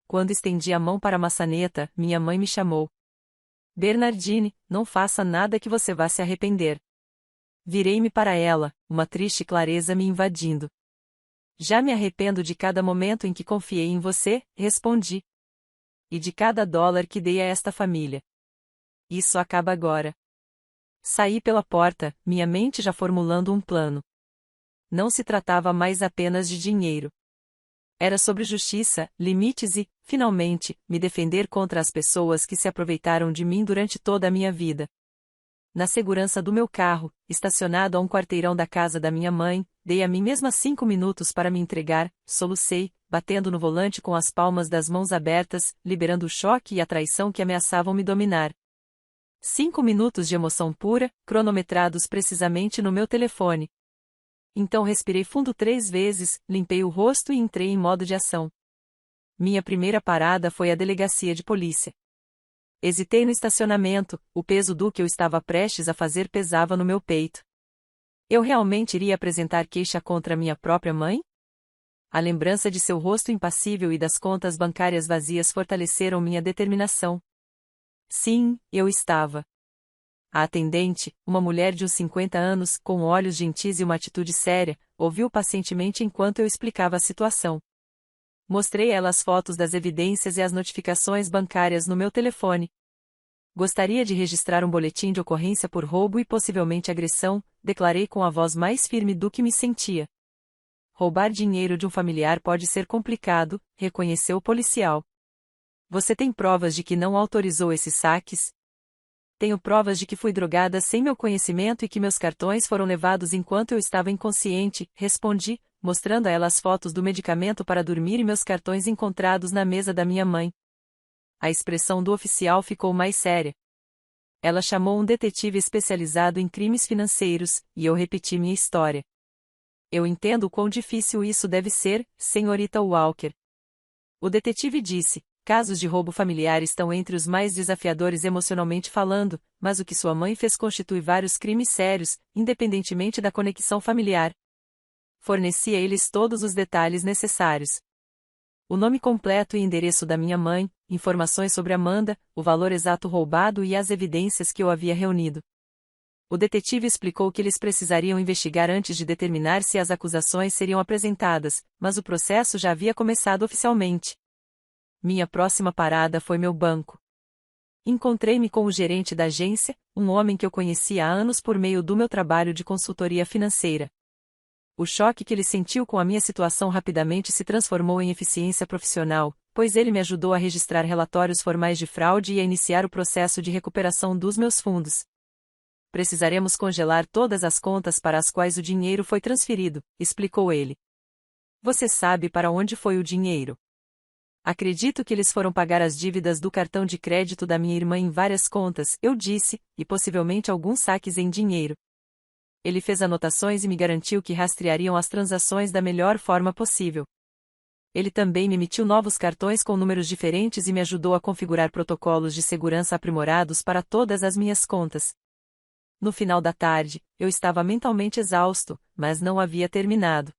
Quando estendi a mão para a maçaneta, minha mãe me chamou. Bernardine, não faça nada que você vá se arrepender. Virei-me para ela, uma triste clareza me invadindo. Já me arrependo de cada momento em que confiei em você, respondi. E de cada dólar que dei a esta família. Isso acaba agora. Saí pela porta, minha mente já formulando um plano. Não se tratava mais apenas de dinheiro. Era sobre justiça, limites e, finalmente, me defender contra as pessoas que se aproveitaram de mim durante toda a minha vida. Na segurança do meu carro, estacionado a um quarteirão da casa da minha mãe, dei a mim mesma 5 minutos para me entregar, solucei, batendo no volante com as palmas das mãos abertas, liberando o choque e a traição que ameaçavam me dominar. 5 minutos de emoção pura, cronometrados precisamente no meu telefone. Então respirei fundo 3 vezes, limpei o rosto e entrei em modo de ação. Minha primeira parada foi a delegacia de polícia. Hesitei no estacionamento, o peso do que eu estava prestes a fazer pesava no meu peito. Eu realmente iria apresentar queixa contra minha própria mãe? A lembrança de seu rosto impassível e das contas bancárias vazias fortaleceram minha determinação. Sim, eu estava. A atendente, uma mulher de uns 50 anos, com olhos gentis e uma atitude séria, ouviu pacientemente enquanto eu explicava a situação. Mostrei a ela as fotos das evidências e as notificações bancárias no meu telefone. Gostaria de registrar um boletim de ocorrência por roubo e possivelmente agressão, declarei com a voz mais firme do que me sentia. Roubar dinheiro de um familiar pode ser complicado, reconheceu o policial. Você tem provas de que não autorizou esses saques? Tenho provas de que fui drogada sem meu conhecimento e que meus cartões foram levados enquanto eu estava inconsciente, respondi, mostrando a ela as fotos do medicamento para dormir e meus cartões encontrados na mesa da minha mãe. A expressão do oficial ficou mais séria. Ela chamou um detetive especializado em crimes financeiros, e eu repeti minha história. Eu entendo o quão difícil isso deve ser, senhorita Walker. O detetive disse: casos de roubo familiar estão entre os mais desafiadores emocionalmente falando, mas o que sua mãe fez constitui vários crimes sérios, independentemente da conexão familiar. Forneci a eles todos os detalhes necessários. O nome completo e endereço da minha mãe, informações sobre Amanda, o valor exato roubado e as evidências que eu havia reunido. O detetive explicou que eles precisariam investigar antes de determinar se as acusações seriam apresentadas, mas o processo já havia começado oficialmente. Minha próxima parada foi meu banco. Encontrei-me com o gerente da agência, um homem que eu conhecia há anos por meio do meu trabalho de consultoria financeira. O choque que ele sentiu com a minha situação rapidamente se transformou em eficiência profissional, pois ele me ajudou a registrar relatórios formais de fraude e a iniciar o processo de recuperação dos meus fundos. Precisaremos congelar todas as contas para as quais o dinheiro foi transferido, explicou ele. Você sabe para onde foi o dinheiro? Acredito que eles foram pagar as dívidas do cartão de crédito da minha irmã em várias contas, eu disse, e possivelmente alguns saques em dinheiro. Ele fez anotações e me garantiu que rastreariam as transações da melhor forma possível. Ele também me emitiu novos cartões com números diferentes e me ajudou a configurar protocolos de segurança aprimorados para todas as minhas contas. No final da tarde, eu estava mentalmente exausto, mas não havia terminado.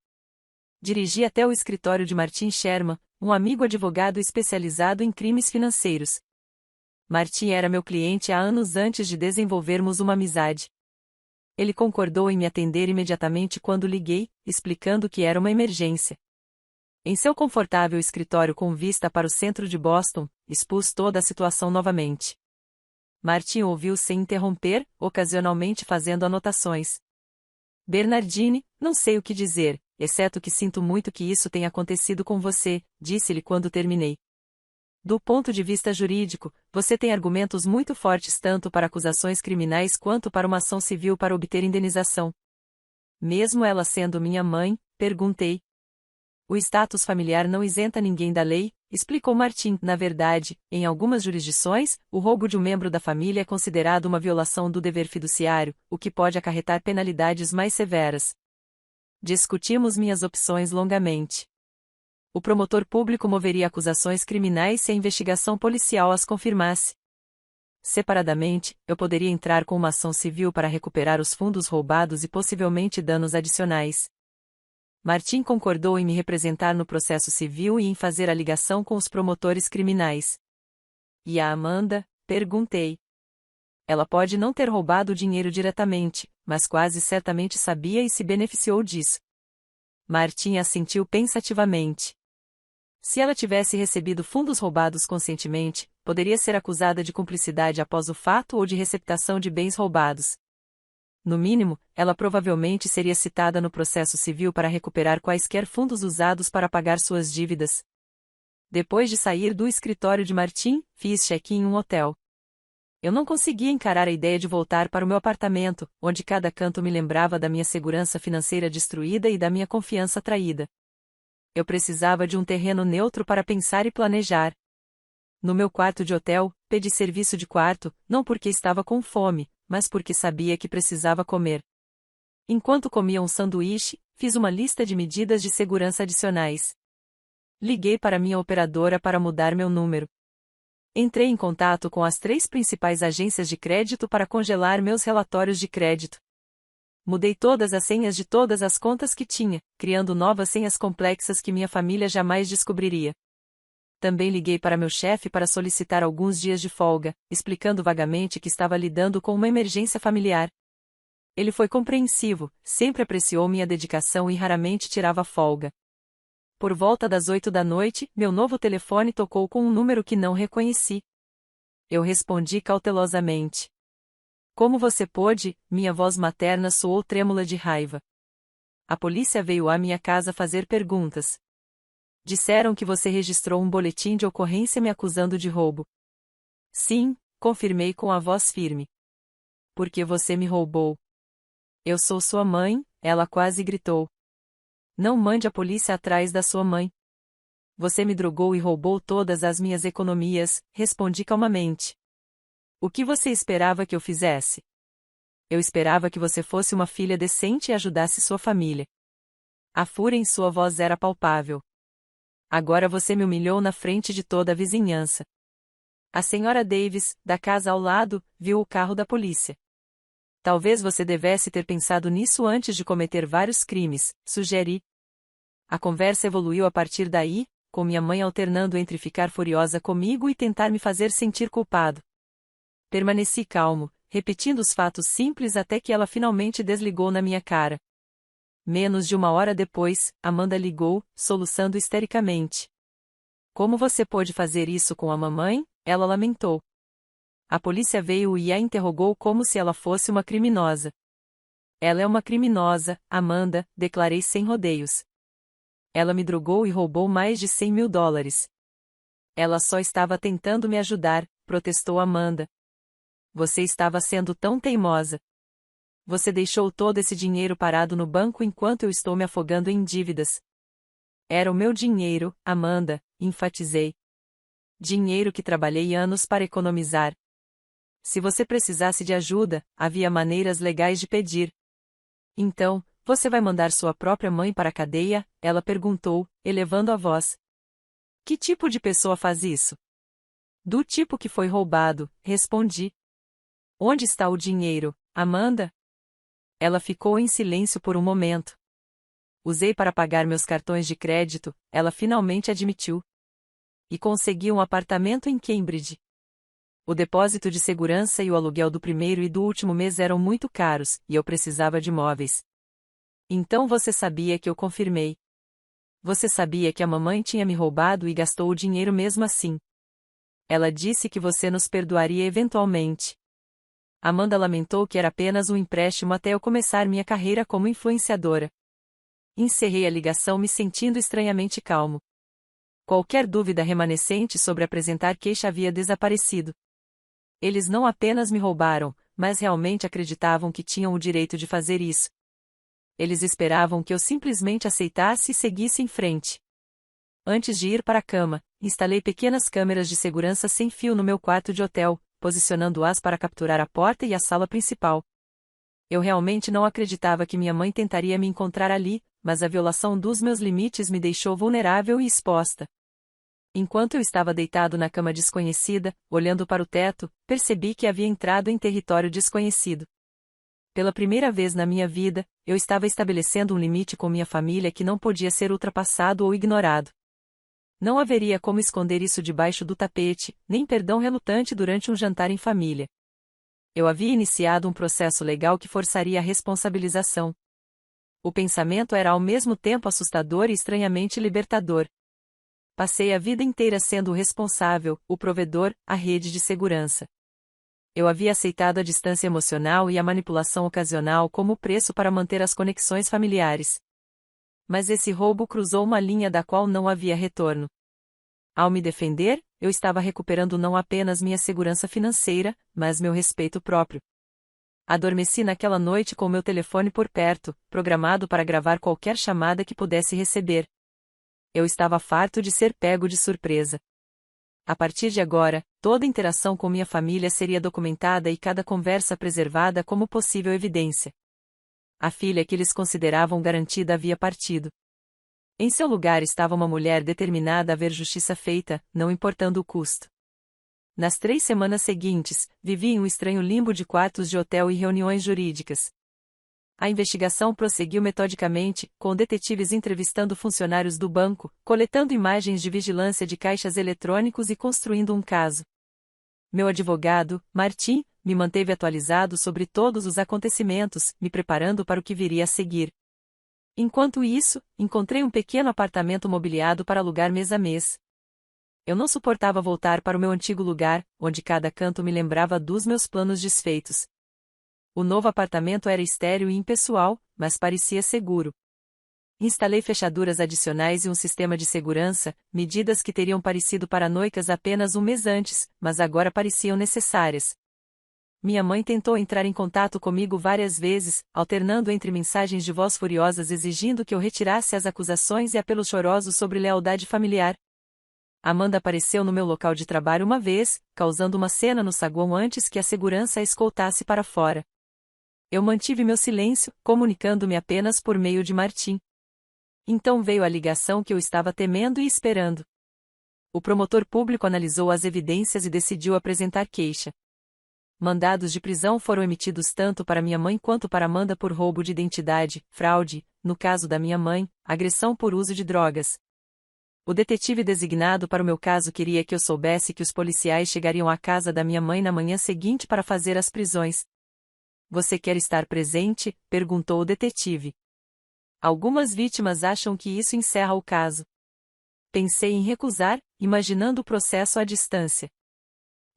Dirigi até o escritório de Martin Sherman, um amigo advogado especializado em crimes financeiros. Martin era meu cliente há anos antes de desenvolvermos uma amizade. Ele concordou em me atender imediatamente quando liguei, explicando que era uma emergência. Em seu confortável escritório com vista para o centro de Boston, expus toda a situação novamente. Martin ouviu sem interromper, ocasionalmente fazendo anotações. Bernardine, não sei o que dizer, exceto que sinto muito que isso tenha acontecido com você, disse-lhe quando terminei. Do ponto de vista jurídico, você tem argumentos muito fortes tanto para acusações criminais quanto para uma ação civil para obter indenização. Mesmo ela sendo minha mãe, perguntei. O status familiar não isenta ninguém da lei, explicou Martin. Na verdade, em algumas jurisdições, o roubo de um membro da família é considerado uma violação do dever fiduciário, o que pode acarretar penalidades mais severas. Discutimos minhas opções longamente. O promotor público moveria acusações criminais se a investigação policial as confirmasse. Separadamente, eu poderia entrar com uma ação civil para recuperar os fundos roubados e possivelmente danos adicionais. Martin concordou em me representar no processo civil e em fazer a ligação com os promotores criminais. E a Amanda? Perguntei. Ela pode não ter roubado o dinheiro diretamente, mas quase certamente sabia e se beneficiou disso. Martin assentiu pensativamente. Se ela tivesse recebido fundos roubados conscientemente, poderia ser acusada de cumplicidade após o fato ou de receptação de bens roubados. No mínimo, ela provavelmente seria citada no processo civil para recuperar quaisquer fundos usados para pagar suas dívidas. Depois de sair do escritório de Martin, fiz check-in em um hotel. Eu não conseguia encarar a ideia de voltar para o meu apartamento, onde cada canto me lembrava da minha segurança financeira destruída e da minha confiança traída. Eu precisava de um terreno neutro para pensar e planejar. No meu quarto de hotel, pedi serviço de quarto, não porque estava com fome, mas porque sabia que precisava comer. Enquanto comia um sanduíche, fiz uma lista de medidas de segurança adicionais. Liguei para minha operadora para mudar meu número. Entrei em contato com as 3 principais agências de crédito para congelar meus relatórios de crédito. Mudei todas as senhas de todas as contas que tinha, criando novas senhas complexas que minha família jamais descobriria. Também liguei para meu chefe para solicitar alguns dias de folga, explicando vagamente que estava lidando com uma emergência familiar. Ele foi compreensivo, sempre apreciou minha dedicação e raramente tirava folga. Por volta das 8 da noite, meu novo telefone tocou com um número que não reconheci. Eu respondi cautelosamente. Como você pôde? Minha voz materna soou trêmula de raiva. A polícia veio à minha casa fazer perguntas. Disseram que você registrou um boletim de ocorrência me acusando de roubo. Sim, confirmei com a voz firme. Porque você me roubou. Eu sou sua mãe, ela quase gritou. Não mande a polícia atrás da sua mãe. Você me drogou e roubou todas as minhas economias, respondi calmamente. O que você esperava que eu fizesse? Eu esperava que você fosse uma filha decente e ajudasse sua família. A fúria em sua voz era palpável. Agora você me humilhou na frente de toda a vizinhança. A senhora Davis, da casa ao lado, viu o carro da polícia. Talvez você devesse ter pensado nisso antes de cometer vários crimes, sugeri. A conversa evoluiu a partir daí, com minha mãe alternando entre ficar furiosa comigo e tentar me fazer sentir culpado. Permaneci calmo, repetindo os fatos simples até que ela finalmente desligou na minha cara. Menos de 1 hora depois, Amanda ligou, soluçando histericamente. Como você pôde fazer isso com a mamãe? Ela lamentou. A polícia veio e a interrogou como se ela fosse uma criminosa. Ela é uma criminosa, Amanda, declarei sem rodeios. Ela me drogou e roubou mais de $100.000. Ela só estava tentando me ajudar, protestou Amanda. Você estava sendo tão teimosa. Você deixou todo esse dinheiro parado no banco enquanto eu estou me afogando em dívidas. Era o meu dinheiro, Amanda, enfatizei. Dinheiro que trabalhei anos para economizar. Se você precisasse de ajuda, havia maneiras legais de pedir. Então, você vai mandar sua própria mãe para a cadeia? Ela perguntou, elevando a voz. Que tipo de pessoa faz isso? Do tipo que foi roubado, respondi. Onde está o dinheiro, Amanda? Ela ficou em silêncio por um momento. Usei para pagar meus cartões de crédito, ela finalmente admitiu. E consegui um apartamento em Cambridge. O depósito de segurança e o aluguel do primeiro e do último mês eram muito caros, e eu precisava de móveis. Então você sabia que eu confirmei. Você sabia que a mamãe tinha me roubado e gastou o dinheiro mesmo assim. Ela disse que você nos perdoaria eventualmente. Amanda lamentou que era apenas um empréstimo até eu começar minha carreira como influenciadora. Encerrei a ligação me sentindo estranhamente calmo. Qualquer dúvida remanescente sobre apresentar queixa havia desaparecido. Eles não apenas me roubaram, mas realmente acreditavam que tinham o direito de fazer isso. Eles esperavam que eu simplesmente aceitasse e seguisse em frente. Antes de ir para a cama, instalei pequenas câmeras de segurança sem fio no meu quarto de hotel, posicionando-as para capturar a porta e a sala principal. Eu realmente não acreditava que minha mãe tentaria me encontrar ali, mas a violação dos meus limites me deixou vulnerável e exposta. Enquanto eu estava deitado na cama desconhecida, olhando para o teto, percebi que havia entrado em território desconhecido. Pela primeira vez na minha vida, eu estava estabelecendo um limite com minha família que não podia ser ultrapassado ou ignorado. Não haveria como esconder isso debaixo do tapete, nem perdão relutante durante um jantar em família. Eu havia iniciado um processo legal que forçaria a responsabilização. O pensamento era ao mesmo tempo assustador e estranhamente libertador. Passei a vida inteira sendo o responsável, o provedor, a rede de segurança. Eu havia aceitado a distância emocional e a manipulação ocasional como preço para manter as conexões familiares. Mas esse roubo cruzou uma linha da qual não havia retorno. Ao me defender, eu estava recuperando não apenas minha segurança financeira, mas meu respeito próprio. Adormeci naquela noite com meu telefone por perto, programado para gravar qualquer chamada que pudesse receber. Eu estava farto de ser pego de surpresa. A partir de agora, toda interação com minha família seria documentada e cada conversa preservada como possível evidência. A filha que eles consideravam garantida havia partido. Em seu lugar estava uma mulher determinada a ver justiça feita, não importando o custo. Nas 3 semanas seguintes, vivi em um estranho limbo de quartos de hotel e reuniões jurídicas. A investigação prosseguiu metodicamente, com detetives entrevistando funcionários do banco, coletando imagens de vigilância de caixas eletrônicos e construindo um caso. Meu advogado, Martin, me manteve atualizado sobre todos os acontecimentos, me preparando para o que viria a seguir. Enquanto isso, encontrei um pequeno apartamento mobiliado para alugar mês a mês. Eu não suportava voltar para o meu antigo lugar, onde cada canto me lembrava dos meus planos desfeitos. O novo apartamento era estéril e impessoal, mas parecia seguro. Instalei fechaduras adicionais e um sistema de segurança, medidas que teriam parecido paranoicas apenas um mês antes, mas agora pareciam necessárias. Minha mãe tentou entrar em contato comigo várias vezes, alternando entre mensagens de voz furiosas exigindo que eu retirasse as acusações e apelos chorosos sobre lealdade familiar. Amanda apareceu no meu local de trabalho uma vez, causando uma cena no saguão antes que a segurança a escoltasse para fora. Eu mantive meu silêncio, comunicando-me apenas por meio de Martin. Então veio a ligação que eu estava temendo e esperando. O promotor público analisou as evidências e decidiu apresentar queixa. Mandados de prisão foram emitidos tanto para minha mãe quanto para Amanda por roubo de identidade, fraude, no caso da minha mãe, agressão por uso de drogas. O detetive designado para o meu caso queria que eu soubesse que os policiais chegariam à casa da minha mãe na manhã seguinte para fazer as prisões. Você quer estar presente? Perguntou o detetive. Algumas vítimas acham que isso encerra o caso. Pensei em recusar, imaginando o processo à distância.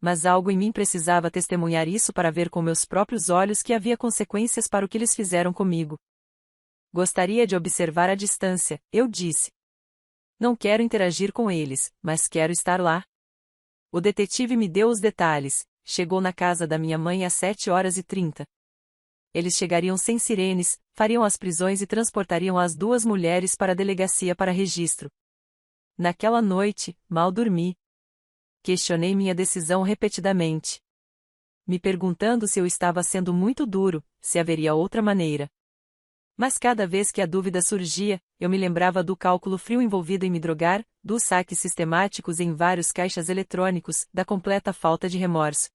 Mas algo em mim precisava testemunhar isso para ver com meus próprios olhos que havia consequências para o que eles fizeram comigo. Gostaria de observar à distância, eu disse. Não quero interagir com eles, mas quero estar lá. O detetive me deu os detalhes. Chegou na casa da minha mãe às 7h30. Eles chegariam sem sirenes, fariam as prisões e transportariam as 2 mulheres para a delegacia para registro. Naquela noite, mal dormi. Questionei minha decisão repetidamente. Me perguntando se eu estava sendo muito duro, se haveria outra maneira. Mas cada vez que a dúvida surgia, eu me lembrava do cálculo frio envolvido em me drogar, dos saques sistemáticos em vários caixas eletrônicos, da completa falta de remorso.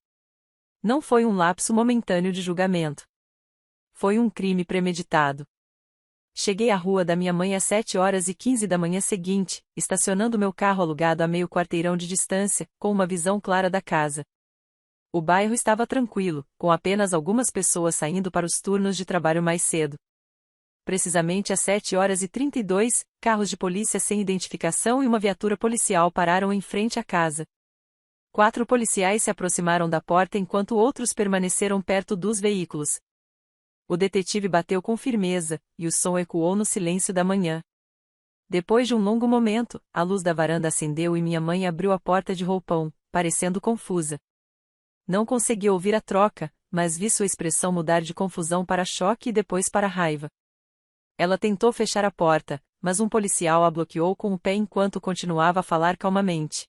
Não foi um lapso momentâneo de julgamento. Foi um crime premeditado. Cheguei à rua da minha mãe às 7h15 da manhã seguinte, estacionando meu carro alugado a meio quarteirão de distância, com uma visão clara da casa. O bairro estava tranquilo, com apenas algumas pessoas saindo para os turnos de trabalho mais cedo. Precisamente às 7h32, carros de polícia sem identificação e uma viatura policial pararam em frente à casa. 4 policiais se aproximaram da porta enquanto outros permaneceram perto dos veículos. O detetive bateu com firmeza, e o som ecoou no silêncio da manhã. Depois de um longo momento, a luz da varanda acendeu e minha mãe abriu a porta de roupão, parecendo confusa. Não consegui ouvir a troca, mas vi sua expressão mudar de confusão para choque e depois para raiva. Ela tentou fechar a porta, mas um policial a bloqueou com o pé enquanto continuava a falar calmamente.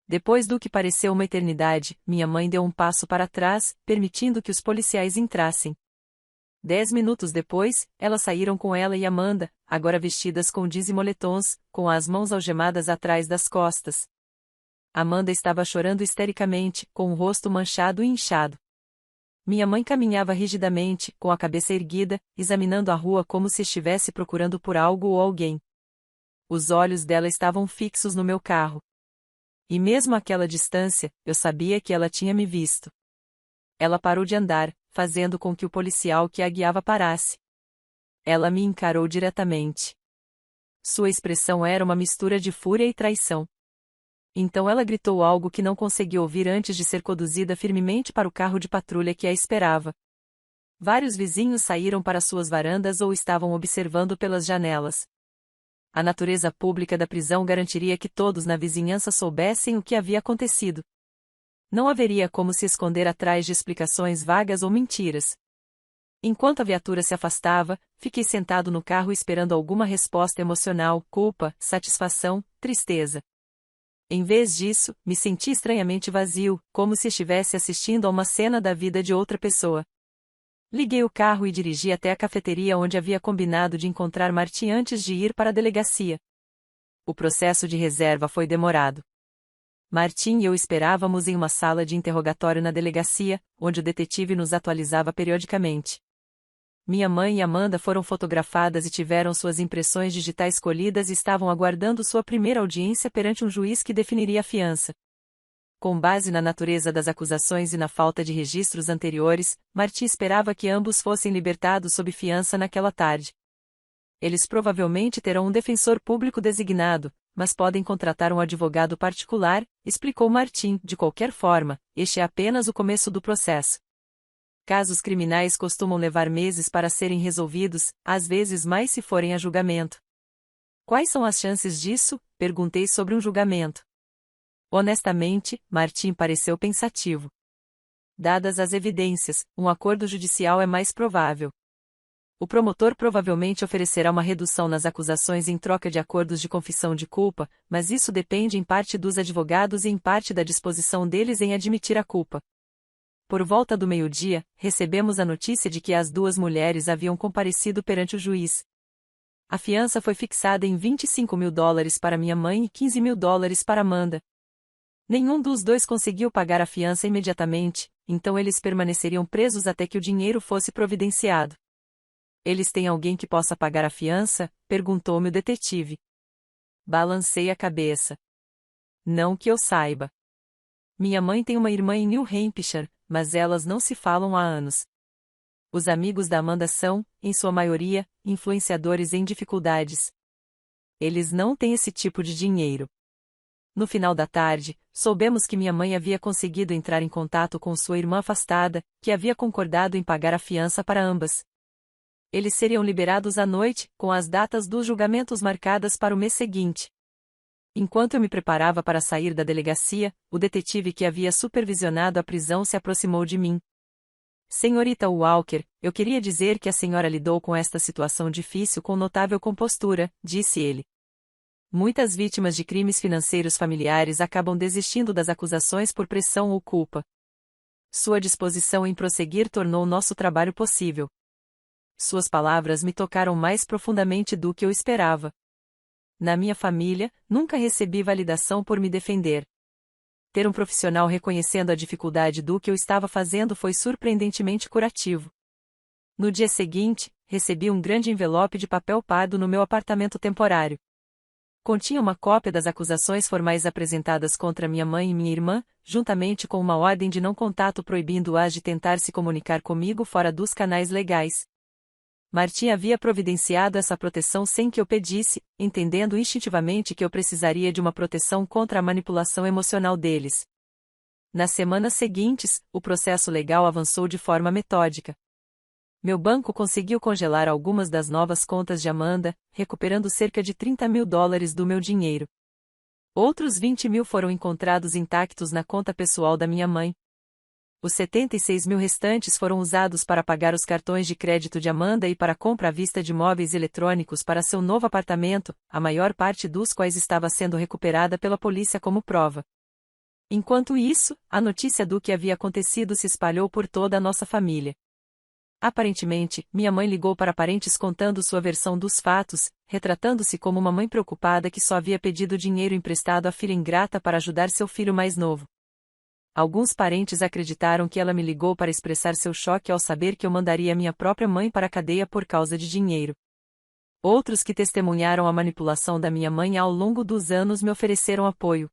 Depois do que pareceu uma eternidade, minha mãe deu um passo para trás, permitindo que os policiais entrassem. 10 minutos depois, elas saíram com ela e Amanda, agora vestidas com jeans e moletons, com as mãos algemadas atrás das costas. Amanda estava chorando histericamente, com o rosto manchado e inchado. Minha mãe caminhava rigidamente, com a cabeça erguida, examinando a rua como se estivesse procurando por algo ou alguém. Os olhos dela estavam fixos no meu carro. E mesmo àquela distância, eu sabia que ela tinha me visto. Ela parou de andar, fazendo com que o policial que a guiava parasse. Ela me encarou diretamente. Sua expressão era uma mistura de fúria e traição. Então ela gritou algo que não consegui ouvir antes de ser conduzida firmemente para o carro de patrulha que a esperava. Vários vizinhos saíram para suas varandas ou estavam observando pelas janelas. A natureza pública da prisão garantiria que todos na vizinhança soubessem o que havia acontecido. Não haveria como se esconder atrás de explicações vagas ou mentiras. Enquanto a viatura se afastava, fiquei sentado no carro esperando alguma resposta emocional, culpa, satisfação, tristeza. Em vez disso, me senti estranhamente vazio, como se estivesse assistindo a uma cena da vida de outra pessoa. Liguei o carro e dirigi até a cafeteria onde havia combinado de encontrar Martin antes de ir para a delegacia. O processo de reserva foi demorado. Martim e eu esperávamos em uma sala de interrogatório na delegacia, onde o detetive nos atualizava periodicamente. Minha mãe e Amanda foram fotografadas e tiveram suas impressões digitais colhidas e estavam aguardando sua primeira audiência perante um juiz que definiria a fiança. Com base na natureza das acusações e na falta de registros anteriores, Martim esperava que ambos fossem libertados sob fiança naquela tarde. Eles provavelmente terão um defensor público designado, mas podem contratar um advogado particular, explicou Martim. De qualquer forma, este é apenas o começo do processo. Casos criminais costumam levar meses para serem resolvidos, às vezes mais se forem a julgamento. Quais são as chances disso? Perguntei sobre um julgamento. Honestamente, Martim pareceu pensativo. Dadas as evidências, um acordo judicial é mais provável. O promotor provavelmente oferecerá uma redução nas acusações em troca de acordos de confissão de culpa, mas isso depende em parte dos advogados e em parte da disposição deles em admitir a culpa. Por volta do meio-dia, recebemos a notícia de que as duas mulheres haviam comparecido perante o juiz. A fiança foi fixada em $25.000 para minha mãe e $15.000 para Amanda. Nenhum dos dois conseguiu pagar a fiança imediatamente, então eles permaneceriam presos até que o dinheiro fosse providenciado. Eles têm alguém que possa pagar a fiança? Perguntou-me o detetive. Balancei a cabeça. Não que eu saiba. Minha mãe tem uma irmã em New Hampshire, mas elas não se falam há anos. Os amigos da Amanda são, em sua maioria, influenciadores em dificuldades. Eles não têm esse tipo de dinheiro. No final da tarde, soubemos que minha mãe havia conseguido entrar em contato com sua irmã afastada, que havia concordado em pagar a fiança para ambas. Eles seriam liberados à noite, com as datas dos julgamentos marcadas para o mês seguinte. Enquanto eu me preparava para sair da delegacia, o detetive que havia supervisionado a prisão se aproximou de mim. Senhorita Walker, eu queria dizer que a senhora lidou com esta situação difícil com notável compostura, disse ele. Muitas vítimas de crimes financeiros familiares acabam desistindo das acusações por pressão ou culpa. Sua disposição em prosseguir tornou nosso trabalho possível. Suas palavras me tocaram mais profundamente do que eu esperava. Na minha família, nunca recebi validação por me defender. Ter um profissional reconhecendo a dificuldade do que eu estava fazendo foi surpreendentemente curativo. No dia seguinte, recebi um grande envelope de papel pardo no meu apartamento temporário. Continha uma cópia das acusações formais apresentadas contra minha mãe e minha irmã, juntamente com uma ordem de não contato proibindo-as de tentar se comunicar comigo fora dos canais legais. Martim havia providenciado essa proteção sem que eu pedisse, entendendo instintivamente que eu precisaria de uma proteção contra a manipulação emocional deles. Nas semanas seguintes, o processo legal avançou de forma metódica. Meu banco conseguiu congelar algumas das novas contas de Amanda, recuperando cerca de $30.000 do meu dinheiro. Outros 20 mil foram encontrados intactos na conta pessoal da minha mãe. Os 76 mil restantes foram usados para pagar os cartões de crédito de Amanda e para a compra à vista de móveis eletrônicos para seu novo apartamento, a maior parte dos quais estava sendo recuperada pela polícia como prova. Enquanto isso, a notícia do que havia acontecido se espalhou por toda a nossa família. Aparentemente, minha mãe ligou para parentes contando sua versão dos fatos, retratando-se como uma mãe preocupada que só havia pedido dinheiro emprestado à filha ingrata para ajudar seu filho mais novo. Alguns parentes acreditaram que ela me ligou para expressar seu choque ao saber que eu mandaria minha própria mãe para a cadeia por causa de dinheiro. Outros que testemunharam a manipulação da minha mãe ao longo dos anos me ofereceram apoio.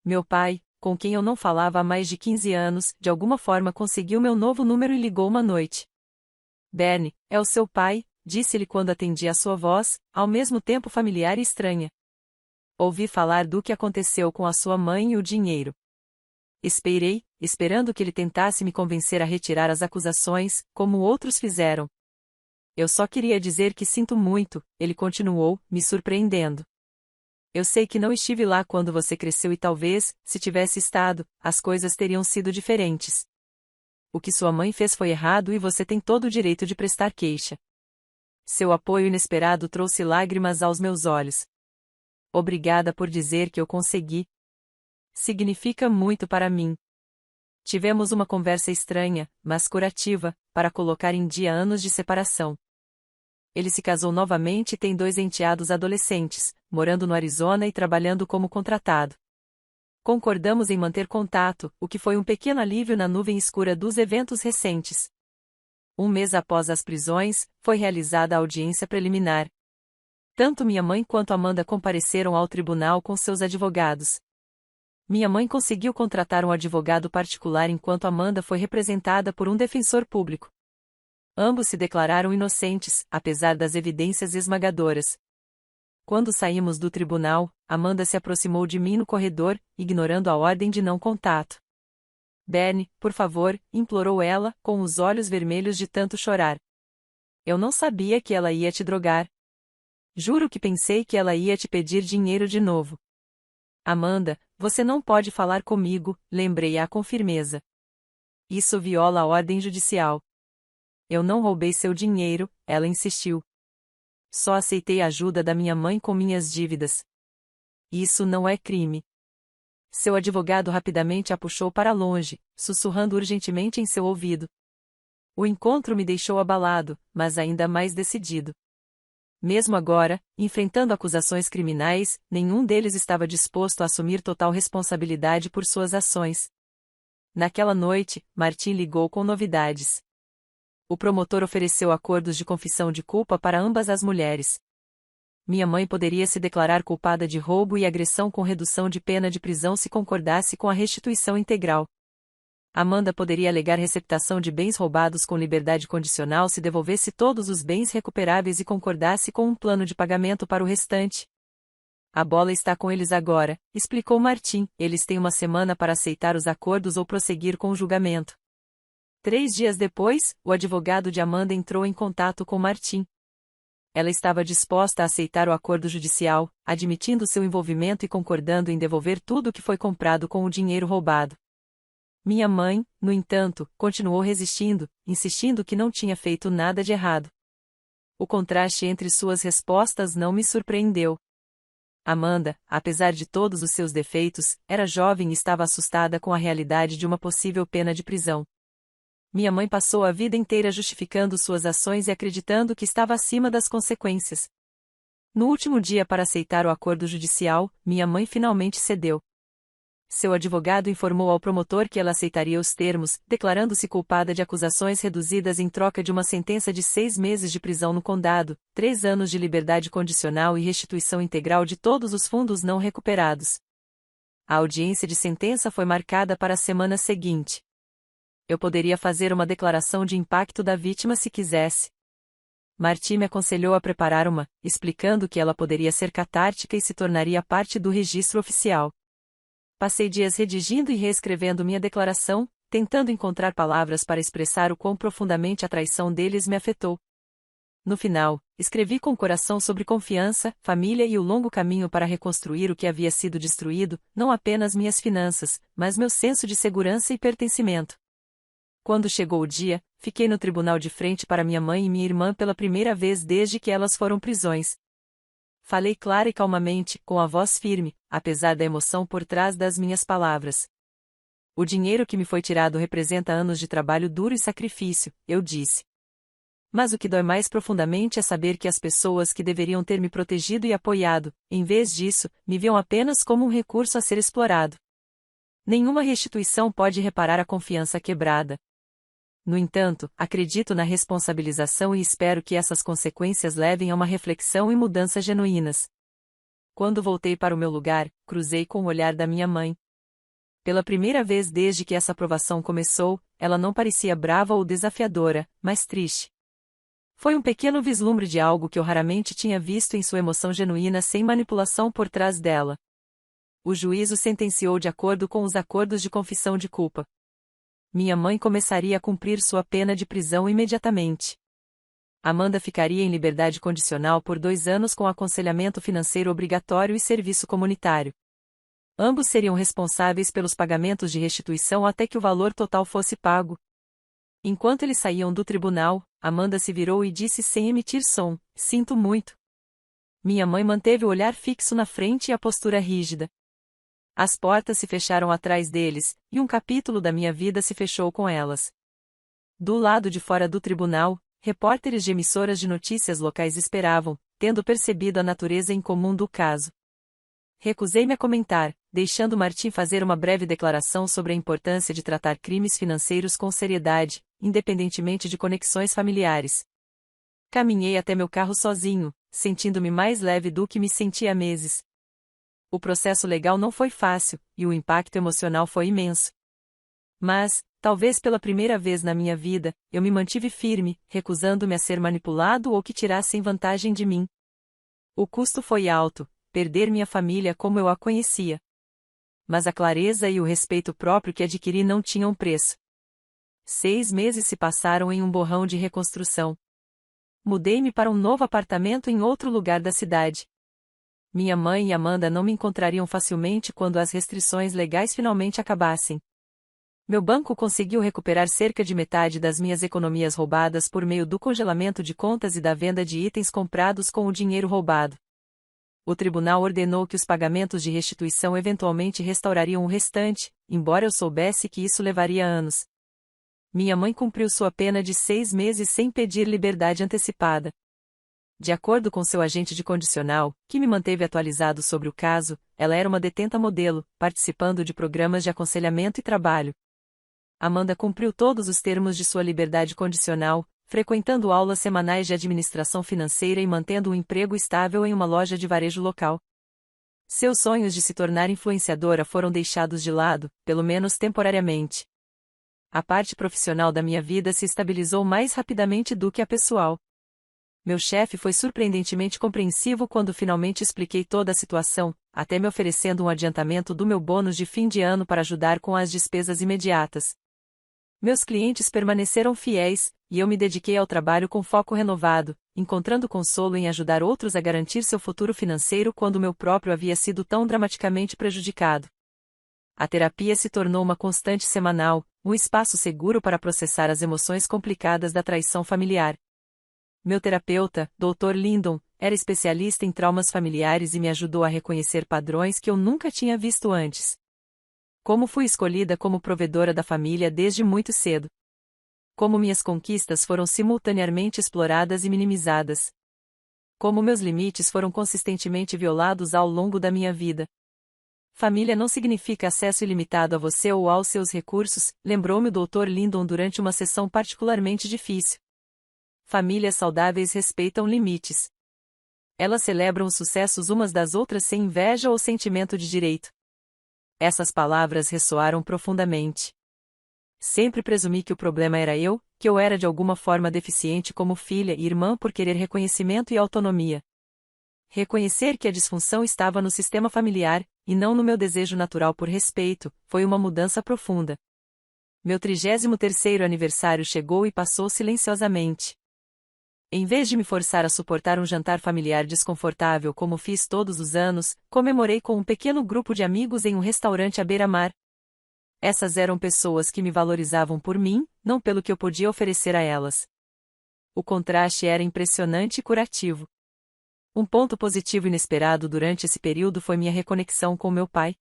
Meu pai, com quem eu não falava há mais de 15 anos, de alguma forma conseguiu meu novo número e ligou uma noite. Bernie, é o seu pai, disse-lhe quando atendi a sua voz, ao mesmo tempo familiar e estranha. Ouvi falar do que aconteceu com a sua mãe e o dinheiro. Esperei, esperando que ele tentasse me convencer a retirar as acusações, como outros fizeram. Eu só queria dizer que sinto muito, ele continuou, me surpreendendo. Eu sei que não estive lá quando você cresceu e talvez, se tivesse estado, as coisas teriam sido diferentes. O que sua mãe fez foi errado e você tem todo o direito de prestar queixa. Seu apoio inesperado trouxe lágrimas aos meus olhos. Obrigada por dizer que eu consegui. Significa muito para mim. Tivemos uma conversa estranha, mas curativa, para colocar em dia anos de separação. Ele se casou novamente e tem 2 enteados adolescentes, morando no Arizona e trabalhando como contratado. Concordamos em manter contato, o que foi um pequeno alívio na nuvem escura dos eventos recentes. Um mês após as prisões, foi realizada a audiência preliminar. Tanto minha mãe quanto Amanda compareceram ao tribunal com seus advogados. Minha mãe conseguiu contratar um advogado particular enquanto Amanda foi representada por um defensor público. Ambos se declararam inocentes, apesar das evidências esmagadoras. Quando saímos do tribunal, Amanda se aproximou de mim no corredor, ignorando a ordem de não contato. Bernie, por favor, implorou ela, com os olhos vermelhos de tanto chorar. Eu não sabia que ela ia te drogar. Juro que pensei que ela ia te pedir dinheiro de novo. Amanda, você não pode falar comigo, lembrei-a com firmeza. Isso viola a ordem judicial. Eu não roubei seu dinheiro, ela insistiu. Só aceitei a ajuda da minha mãe com minhas dívidas. Isso não é crime. Seu advogado rapidamente a puxou para longe, sussurrando urgentemente em seu ouvido. O encontro me deixou abalado, mas ainda mais decidido. Mesmo agora, enfrentando acusações criminais, nenhum deles estava disposto a assumir total responsabilidade por suas ações. Naquela noite, Martin ligou com novidades. O promotor ofereceu acordos de confissão de culpa para ambas as mulheres. Minha mãe poderia se declarar culpada de roubo e agressão com redução de pena de prisão se concordasse com a restituição integral. Amanda poderia alegar receptação de bens roubados com liberdade condicional se devolvesse todos os bens recuperáveis e concordasse com um plano de pagamento para o restante. A bola está com eles agora, explicou Martin. Eles têm uma semana para aceitar os acordos ou prosseguir com o julgamento. 3 dias depois, o advogado de Amanda entrou em contato com Martin. Ela estava disposta a aceitar o acordo judicial, admitindo seu envolvimento e concordando em devolver tudo o que foi comprado com o dinheiro roubado. Minha mãe, no entanto, continuou resistindo, insistindo que não tinha feito nada de errado. O contraste entre suas respostas não me surpreendeu. Amanda, apesar de todos os seus defeitos, era jovem e estava assustada com a realidade de uma possível pena de prisão. Minha mãe passou a vida inteira justificando suas ações e acreditando que estava acima das consequências. No último dia para aceitar o acordo judicial, minha mãe finalmente cedeu. Seu advogado informou ao promotor que ela aceitaria os termos, declarando-se culpada de acusações reduzidas em troca de uma sentença de 6 meses de prisão no condado, 3 anos de liberdade condicional e restituição integral de todos os fundos não recuperados. A audiência de sentença foi marcada para a semana seguinte. Eu poderia fazer uma declaração de impacto da vítima se quisesse. Martin me aconselhou a preparar uma, explicando que ela poderia ser catártica e se tornaria parte do registro oficial. Passei dias redigindo e reescrevendo minha declaração, tentando encontrar palavras para expressar o quão profundamente a traição deles me afetou. No final, escrevi com o coração sobre confiança, família e o longo caminho para reconstruir o que havia sido destruído, não apenas minhas finanças, mas meu senso de segurança e pertencimento. Quando chegou o dia, fiquei no tribunal de frente para minha mãe e minha irmã pela primeira vez desde que elas foram prisões. Falei clara e calmamente, com a voz firme, apesar da emoção por trás das minhas palavras. O dinheiro que me foi tirado representa anos de trabalho duro e sacrifício, eu disse. Mas o que dói mais profundamente é saber que as pessoas que deveriam ter me protegido e apoiado, em vez disso, me viam apenas como um recurso a ser explorado. Nenhuma restituição pode reparar a confiança quebrada. No entanto, acredito na responsabilização e espero que essas consequências levem a uma reflexão e mudanças genuínas. Quando voltei para o meu lugar, cruzei com o olhar da minha mãe. Pela primeira vez desde que essa provação começou, ela não parecia brava ou desafiadora, mas triste. Foi um pequeno vislumbre de algo que eu raramente tinha visto em sua emoção genuína sem manipulação por trás dela. O juízo sentenciou de acordo com os acordos de confissão de culpa. Minha mãe começaria a cumprir sua pena de prisão imediatamente. Amanda ficaria em liberdade condicional por 2 anos com aconselhamento financeiro obrigatório e serviço comunitário. Ambos seriam responsáveis pelos pagamentos de restituição até que o valor total fosse pago. Enquanto eles saíam do tribunal, Amanda se virou e disse sem emitir som: "Sinto muito." Minha mãe manteve o olhar fixo na frente e a postura rígida. As portas se fecharam atrás deles, e um capítulo da minha vida se fechou com elas. Do lado de fora do tribunal, repórteres de emissoras de notícias locais esperavam, tendo percebido a natureza incomum do caso. Recusei-me a comentar, deixando Martim fazer uma breve declaração sobre a importância de tratar crimes financeiros com seriedade, independentemente de conexões familiares. Caminhei até meu carro sozinho, sentindo-me mais leve do que me sentia há meses. O processo legal não foi fácil, e o impacto emocional foi imenso. Mas, talvez pela primeira vez na minha vida, eu me mantive firme, recusando-me a ser manipulado ou que tirassem vantagem de mim. O custo foi alto, perder minha família como eu a conhecia. Mas a clareza e o respeito próprio que adquiri não tinham preço. 6 meses se passaram em um borrão de reconstrução. Mudei-me para um novo apartamento em outro lugar da cidade. Minha mãe e Amanda não me encontrariam facilmente quando as restrições legais finalmente acabassem. Meu banco conseguiu recuperar cerca de metade das minhas economias roubadas por meio do congelamento de contas e da venda de itens comprados com o dinheiro roubado. O tribunal ordenou que os pagamentos de restituição eventualmente restaurariam o restante, embora eu soubesse que isso levaria anos. Minha mãe cumpriu sua pena de 6 meses sem pedir liberdade antecipada. De acordo com seu agente de condicional, que me manteve atualizado sobre o caso, ela era uma detenta modelo, participando de programas de aconselhamento e trabalho. Amanda cumpriu todos os termos de sua liberdade condicional, frequentando aulas semanais de administração financeira e mantendo um emprego estável em uma loja de varejo local. Seus sonhos de se tornar influenciadora foram deixados de lado, pelo menos temporariamente. A parte profissional da minha vida se estabilizou mais rapidamente do que a pessoal. Meu chefe foi surpreendentemente compreensivo quando finalmente expliquei toda a situação, até me oferecendo um adiantamento do meu bônus de fim de ano para ajudar com as despesas imediatas. Meus clientes permaneceram fiéis, e eu me dediquei ao trabalho com foco renovado, encontrando consolo em ajudar outros a garantir seu futuro financeiro quando meu próprio havia sido tão dramaticamente prejudicado. A terapia se tornou uma constante semanal, um espaço seguro para processar as emoções complicadas da traição familiar. Meu terapeuta, Dr. Lindon, era especialista em traumas familiares e me ajudou a reconhecer padrões que eu nunca tinha visto antes. Como fui escolhida como provedora da família desde muito cedo. Como minhas conquistas foram simultaneamente exploradas e minimizadas. Como meus limites foram consistentemente violados ao longo da minha vida. Família não significa acesso ilimitado a você ou aos seus recursos, lembrou-me o Dr. Lindon durante uma sessão particularmente difícil. Famílias saudáveis respeitam limites. Elas celebram os sucessos umas das outras sem inveja ou sentimento de direito. Essas palavras ressoaram profundamente. Sempre presumi que o problema era eu, que eu era de alguma forma deficiente como filha e irmã por querer reconhecimento e autonomia. Reconhecer que a disfunção estava no sistema familiar, e não no meu desejo natural por respeito, foi uma mudança profunda. Meu 33º aniversário chegou e passou silenciosamente. Em vez de me forçar a suportar um jantar familiar desconfortável como fiz todos os anos, comemorei com um pequeno grupo de amigos em um restaurante à beira-mar. Essas eram pessoas que me valorizavam por mim, não pelo que eu podia oferecer a elas. O contraste era impressionante e curativo. Um ponto positivo inesperado durante esse período foi minha reconexão com meu pai.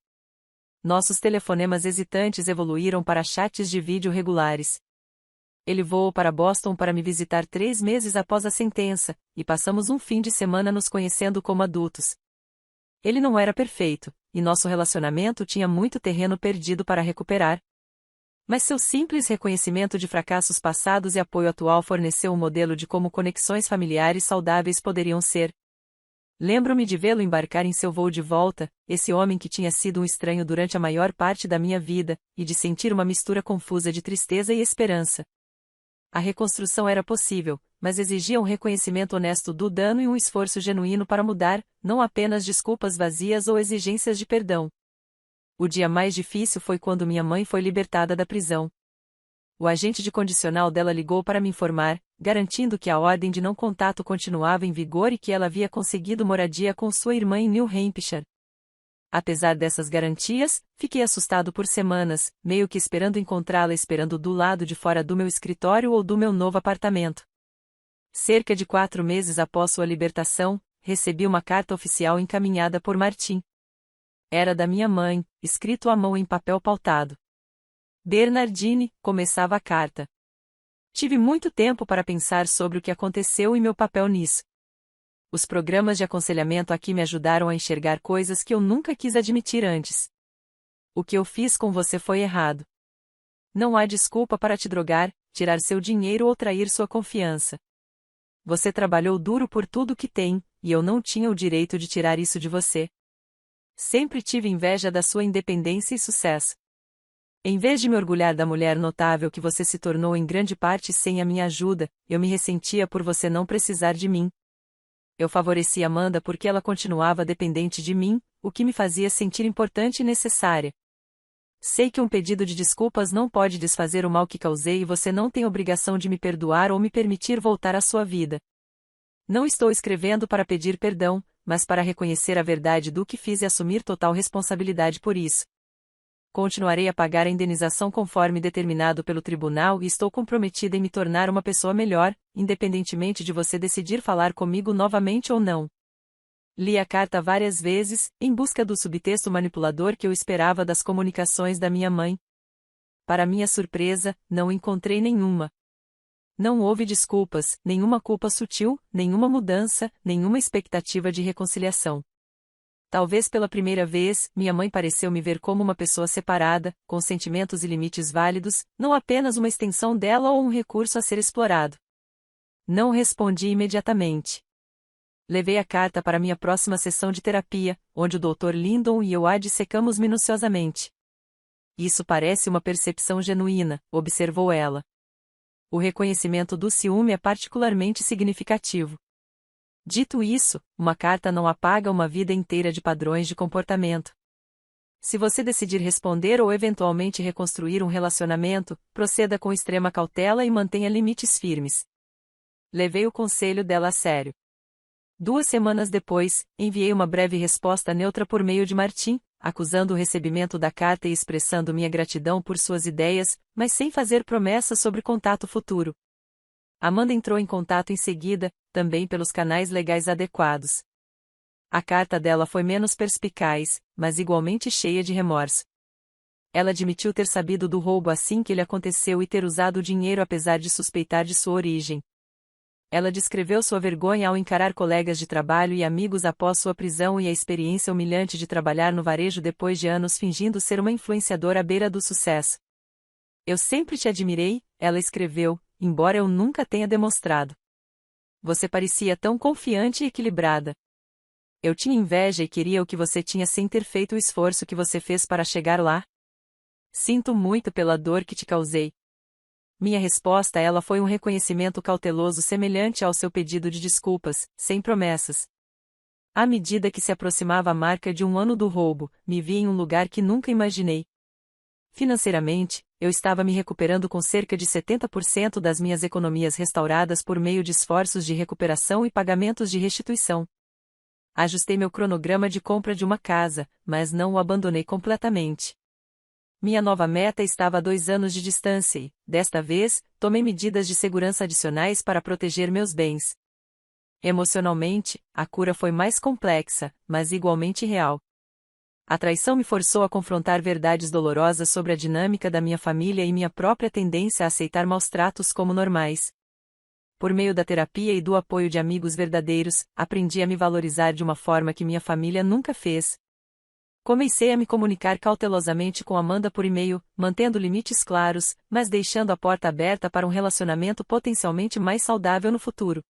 Nossos telefonemas hesitantes evoluíram para chats de vídeo regulares. Ele voou para Boston para me visitar 3 meses após a sentença, e passamos um fim de semana nos conhecendo como adultos. Ele não era perfeito, e nosso relacionamento tinha muito terreno perdido para recuperar. Mas seu simples reconhecimento de fracassos passados e apoio atual forneceu um modelo de como conexões familiares saudáveis poderiam ser. Lembro-me de vê-lo embarcar em seu voo de volta, esse homem que tinha sido um estranho durante a maior parte da minha vida, e de sentir uma mistura confusa de tristeza e esperança. A reconstrução era possível, mas exigia um reconhecimento honesto do dano e um esforço genuíno para mudar, não apenas desculpas vazias ou exigências de perdão. O dia mais difícil foi quando minha mãe foi libertada da prisão. O agente de condicional dela ligou para me informar, garantindo que a ordem de não contato continuava em vigor e que ela havia conseguido moradia com sua irmã em New Hampshire. Apesar dessas garantias, fiquei assustado por semanas, meio que esperando encontrá-la esperando do lado de fora do meu escritório ou do meu novo apartamento. Cerca de 4 meses após sua libertação, recebi uma carta oficial encaminhada por Martim. Era da minha mãe, escrito à mão em papel pautado. Bernardine, começava a carta. Tive muito tempo para pensar sobre o que aconteceu e meu papel nisso. Os programas de aconselhamento aqui me ajudaram a enxergar coisas que eu nunca quis admitir antes. O que eu fiz com você foi errado. Não há desculpa para te drogar, tirar seu dinheiro ou trair sua confiança. Você trabalhou duro por tudo que tem, e eu não tinha o direito de tirar isso de você. Sempre tive inveja da sua independência e sucesso. Em vez de me orgulhar da mulher notável que você se tornou em grande parte sem a minha ajuda, eu me ressentia por você não precisar de mim. Eu favoreci Amanda porque ela continuava dependente de mim, o que me fazia sentir importante e necessária. Sei que um pedido de desculpas não pode desfazer o mal que causei e você não tem obrigação de me perdoar ou me permitir voltar à sua vida. Não estou escrevendo para pedir perdão, mas para reconhecer a verdade do que fiz e assumir total responsabilidade por isso. Continuarei a pagar a indenização conforme determinado pelo tribunal e estou comprometida em me tornar uma pessoa melhor, independentemente de você decidir falar comigo novamente ou não. Li a carta várias vezes, em busca do subtexto manipulador que eu esperava das comunicações da minha mãe. Para minha surpresa, não encontrei nenhuma. Não houve desculpas, nenhuma culpa sutil, nenhuma mudança, nenhuma expectativa de reconciliação. Talvez pela primeira vez, minha mãe pareceu me ver como uma pessoa separada, com sentimentos e limites válidos, não apenas uma extensão dela ou um recurso a ser explorado. Não respondi imediatamente. Levei a carta para minha próxima sessão de terapia, onde o Dr. Lindon e eu a dissecamos minuciosamente. Isso parece uma percepção genuína, observou ela. O reconhecimento do ciúme é particularmente significativo. Dito isso, uma carta não apaga uma vida inteira de padrões de comportamento. Se você decidir responder ou eventualmente reconstruir um relacionamento, proceda com extrema cautela e mantenha limites firmes. Levei o conselho dela a sério. 2 semanas depois, enviei uma breve resposta neutra por meio de Martin, acusando o recebimento da carta e expressando minha gratidão por suas ideias, mas sem fazer promessas sobre contato futuro. Amanda entrou em contato em seguida, também pelos canais legais adequados. A carta dela foi menos perspicaz, mas igualmente cheia de remorso. Ela admitiu ter sabido do roubo assim que ele aconteceu e ter usado o dinheiro apesar de suspeitar de sua origem. Ela descreveu sua vergonha ao encarar colegas de trabalho e amigos após sua prisão e a experiência humilhante de trabalhar no varejo depois de anos fingindo ser uma influenciadora à beira do sucesso. Eu sempre te admirei, ela escreveu, embora eu nunca tenha demonstrado. Você parecia tão confiante e equilibrada. Eu tinha inveja e queria o que você tinha sem ter feito o esforço que você fez para chegar lá. Sinto muito pela dor que te causei. Minha resposta a ela foi um reconhecimento cauteloso semelhante ao seu pedido de desculpas, sem promessas. À medida que se aproximava a marca de 1 ano do roubo, me vi em um lugar que nunca imaginei. Financeiramente, eu estava me recuperando com cerca de 70% das minhas economias restauradas por meio de esforços de recuperação e pagamentos de restituição. Ajustei meu cronograma de compra de uma casa, mas não o abandonei completamente. Minha nova meta estava a 2 anos de distância e, desta vez, tomei medidas de segurança adicionais para proteger meus bens. Emocionalmente, a cura foi mais complexa, mas igualmente real. A traição me forçou a confrontar verdades dolorosas sobre a dinâmica da minha família e minha própria tendência a aceitar maus-tratos como normais. Por meio da terapia e do apoio de amigos verdadeiros, aprendi a me valorizar de uma forma que minha família nunca fez. Comecei a me comunicar cautelosamente com Amanda por e-mail, mantendo limites claros, mas deixando a porta aberta para um relacionamento potencialmente mais saudável no futuro.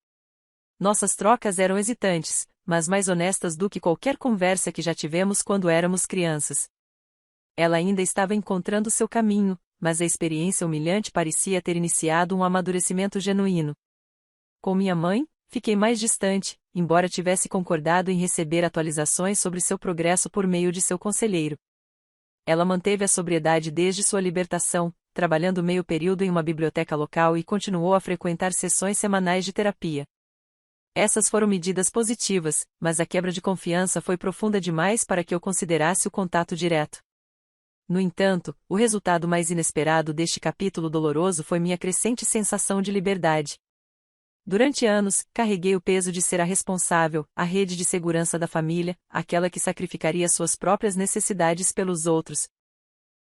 Nossas trocas eram hesitantes, mas mais honestas do que qualquer conversa que já tivemos quando éramos crianças. Ela ainda estava encontrando seu caminho, mas a experiência humilhante parecia ter iniciado um amadurecimento genuíno. Com minha mãe, fiquei mais distante, embora tivesse concordado em receber atualizações sobre seu progresso por meio de seu conselheiro. Ela manteve a sobriedade desde sua libertação, trabalhando meio período em uma biblioteca local e continuou a frequentar sessões semanais de terapia. Essas foram medidas positivas, mas a quebra de confiança foi profunda demais para que eu considerasse o contato direto. No entanto, o resultado mais inesperado deste capítulo doloroso foi minha crescente sensação de liberdade. Durante anos, carreguei o peso de ser a responsável, a rede de segurança da família, aquela que sacrificaria suas próprias necessidades pelos outros.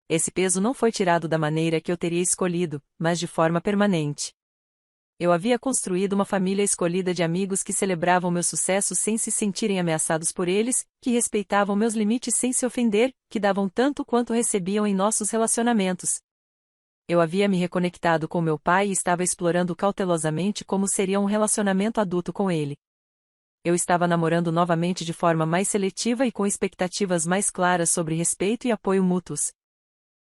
Esse peso não foi tirado da maneira que eu teria escolhido, mas de forma permanente. Eu havia construído uma família escolhida de amigos que celebravam meu sucesso sem se sentirem ameaçados por eles, que respeitavam meus limites sem se ofender, que davam tanto quanto recebiam em nossos relacionamentos. Eu havia me reconectado com meu pai e estava explorando cautelosamente como seria um relacionamento adulto com ele. Eu estava namorando novamente de forma mais seletiva e com expectativas mais claras sobre respeito e apoio mútuos.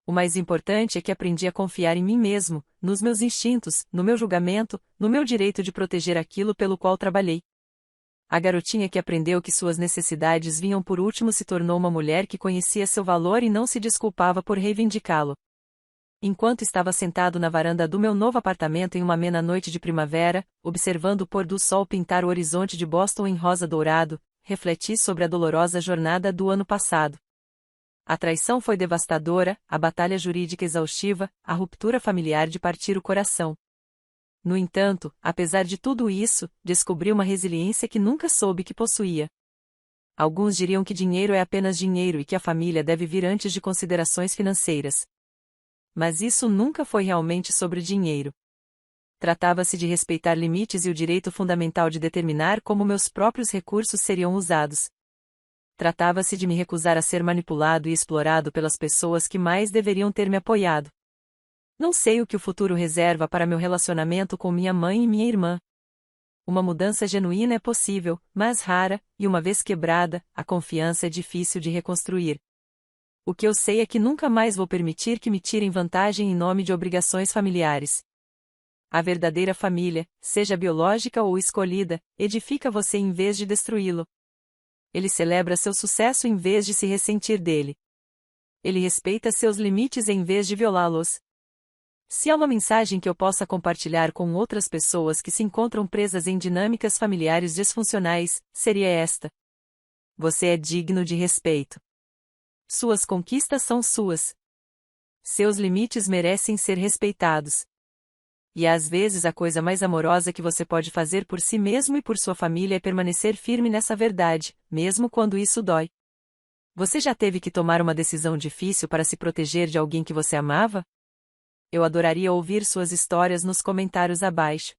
O mais importante é que aprendi a confiar em mim mesmo, nos meus instintos, no meu julgamento, no meu direito de proteger aquilo pelo qual trabalhei. A garotinha que aprendeu que suas necessidades vinham por último se tornou uma mulher que conhecia seu valor e não se desculpava por reivindicá-lo. Enquanto estava sentado na varanda do meu novo apartamento em uma amena noite de primavera, observando o pôr do sol pintar o horizonte de Boston em rosa dourado, refleti sobre a dolorosa jornada do ano passado. A traição foi devastadora, a batalha jurídica exaustiva, a ruptura familiar de partir o coração. No entanto, apesar de tudo isso, descobri uma resiliência que nunca soube que possuía. Alguns diriam que dinheiro é apenas dinheiro e que a família deve vir antes de considerações financeiras. Mas isso nunca foi realmente sobre dinheiro. Tratava-se de respeitar limites e o direito fundamental de determinar como meus próprios recursos seriam usados. Tratava-se de me recusar a ser manipulado e explorado pelas pessoas que mais deveriam ter me apoiado. Não sei o que o futuro reserva para meu relacionamento com minha mãe e minha irmã. Uma mudança genuína é possível, mas rara, e uma vez quebrada, a confiança é difícil de reconstruir. O que eu sei é que nunca mais vou permitir que me tirem vantagem em nome de obrigações familiares. A verdadeira família, seja biológica ou escolhida, edifica você em vez de destruí-lo. Ele celebra seu sucesso em vez de se ressentir dele. Ele respeita seus limites em vez de violá-los. Se há uma mensagem que eu possa compartilhar com outras pessoas que se encontram presas em dinâmicas familiares disfuncionais, seria esta: você é digno de respeito. Suas conquistas são suas. Seus limites merecem ser respeitados. E às vezes a coisa mais amorosa que você pode fazer por si mesmo e por sua família é permanecer firme nessa verdade, mesmo quando isso dói. Você já teve que tomar uma decisão difícil para se proteger de alguém que você amava? Eu adoraria ouvir suas histórias nos comentários abaixo.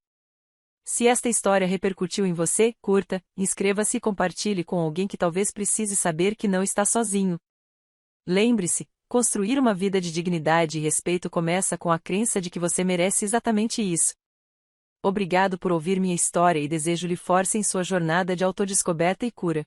Se esta história repercutiu em você, curta, inscreva-se e compartilhe com alguém que talvez precise saber que não está sozinho. Lembre-se, construir uma vida de dignidade e respeito começa com a crença de que você merece exatamente isso. Obrigado por ouvir minha história e desejo-lhe força em sua jornada de autodescoberta e cura.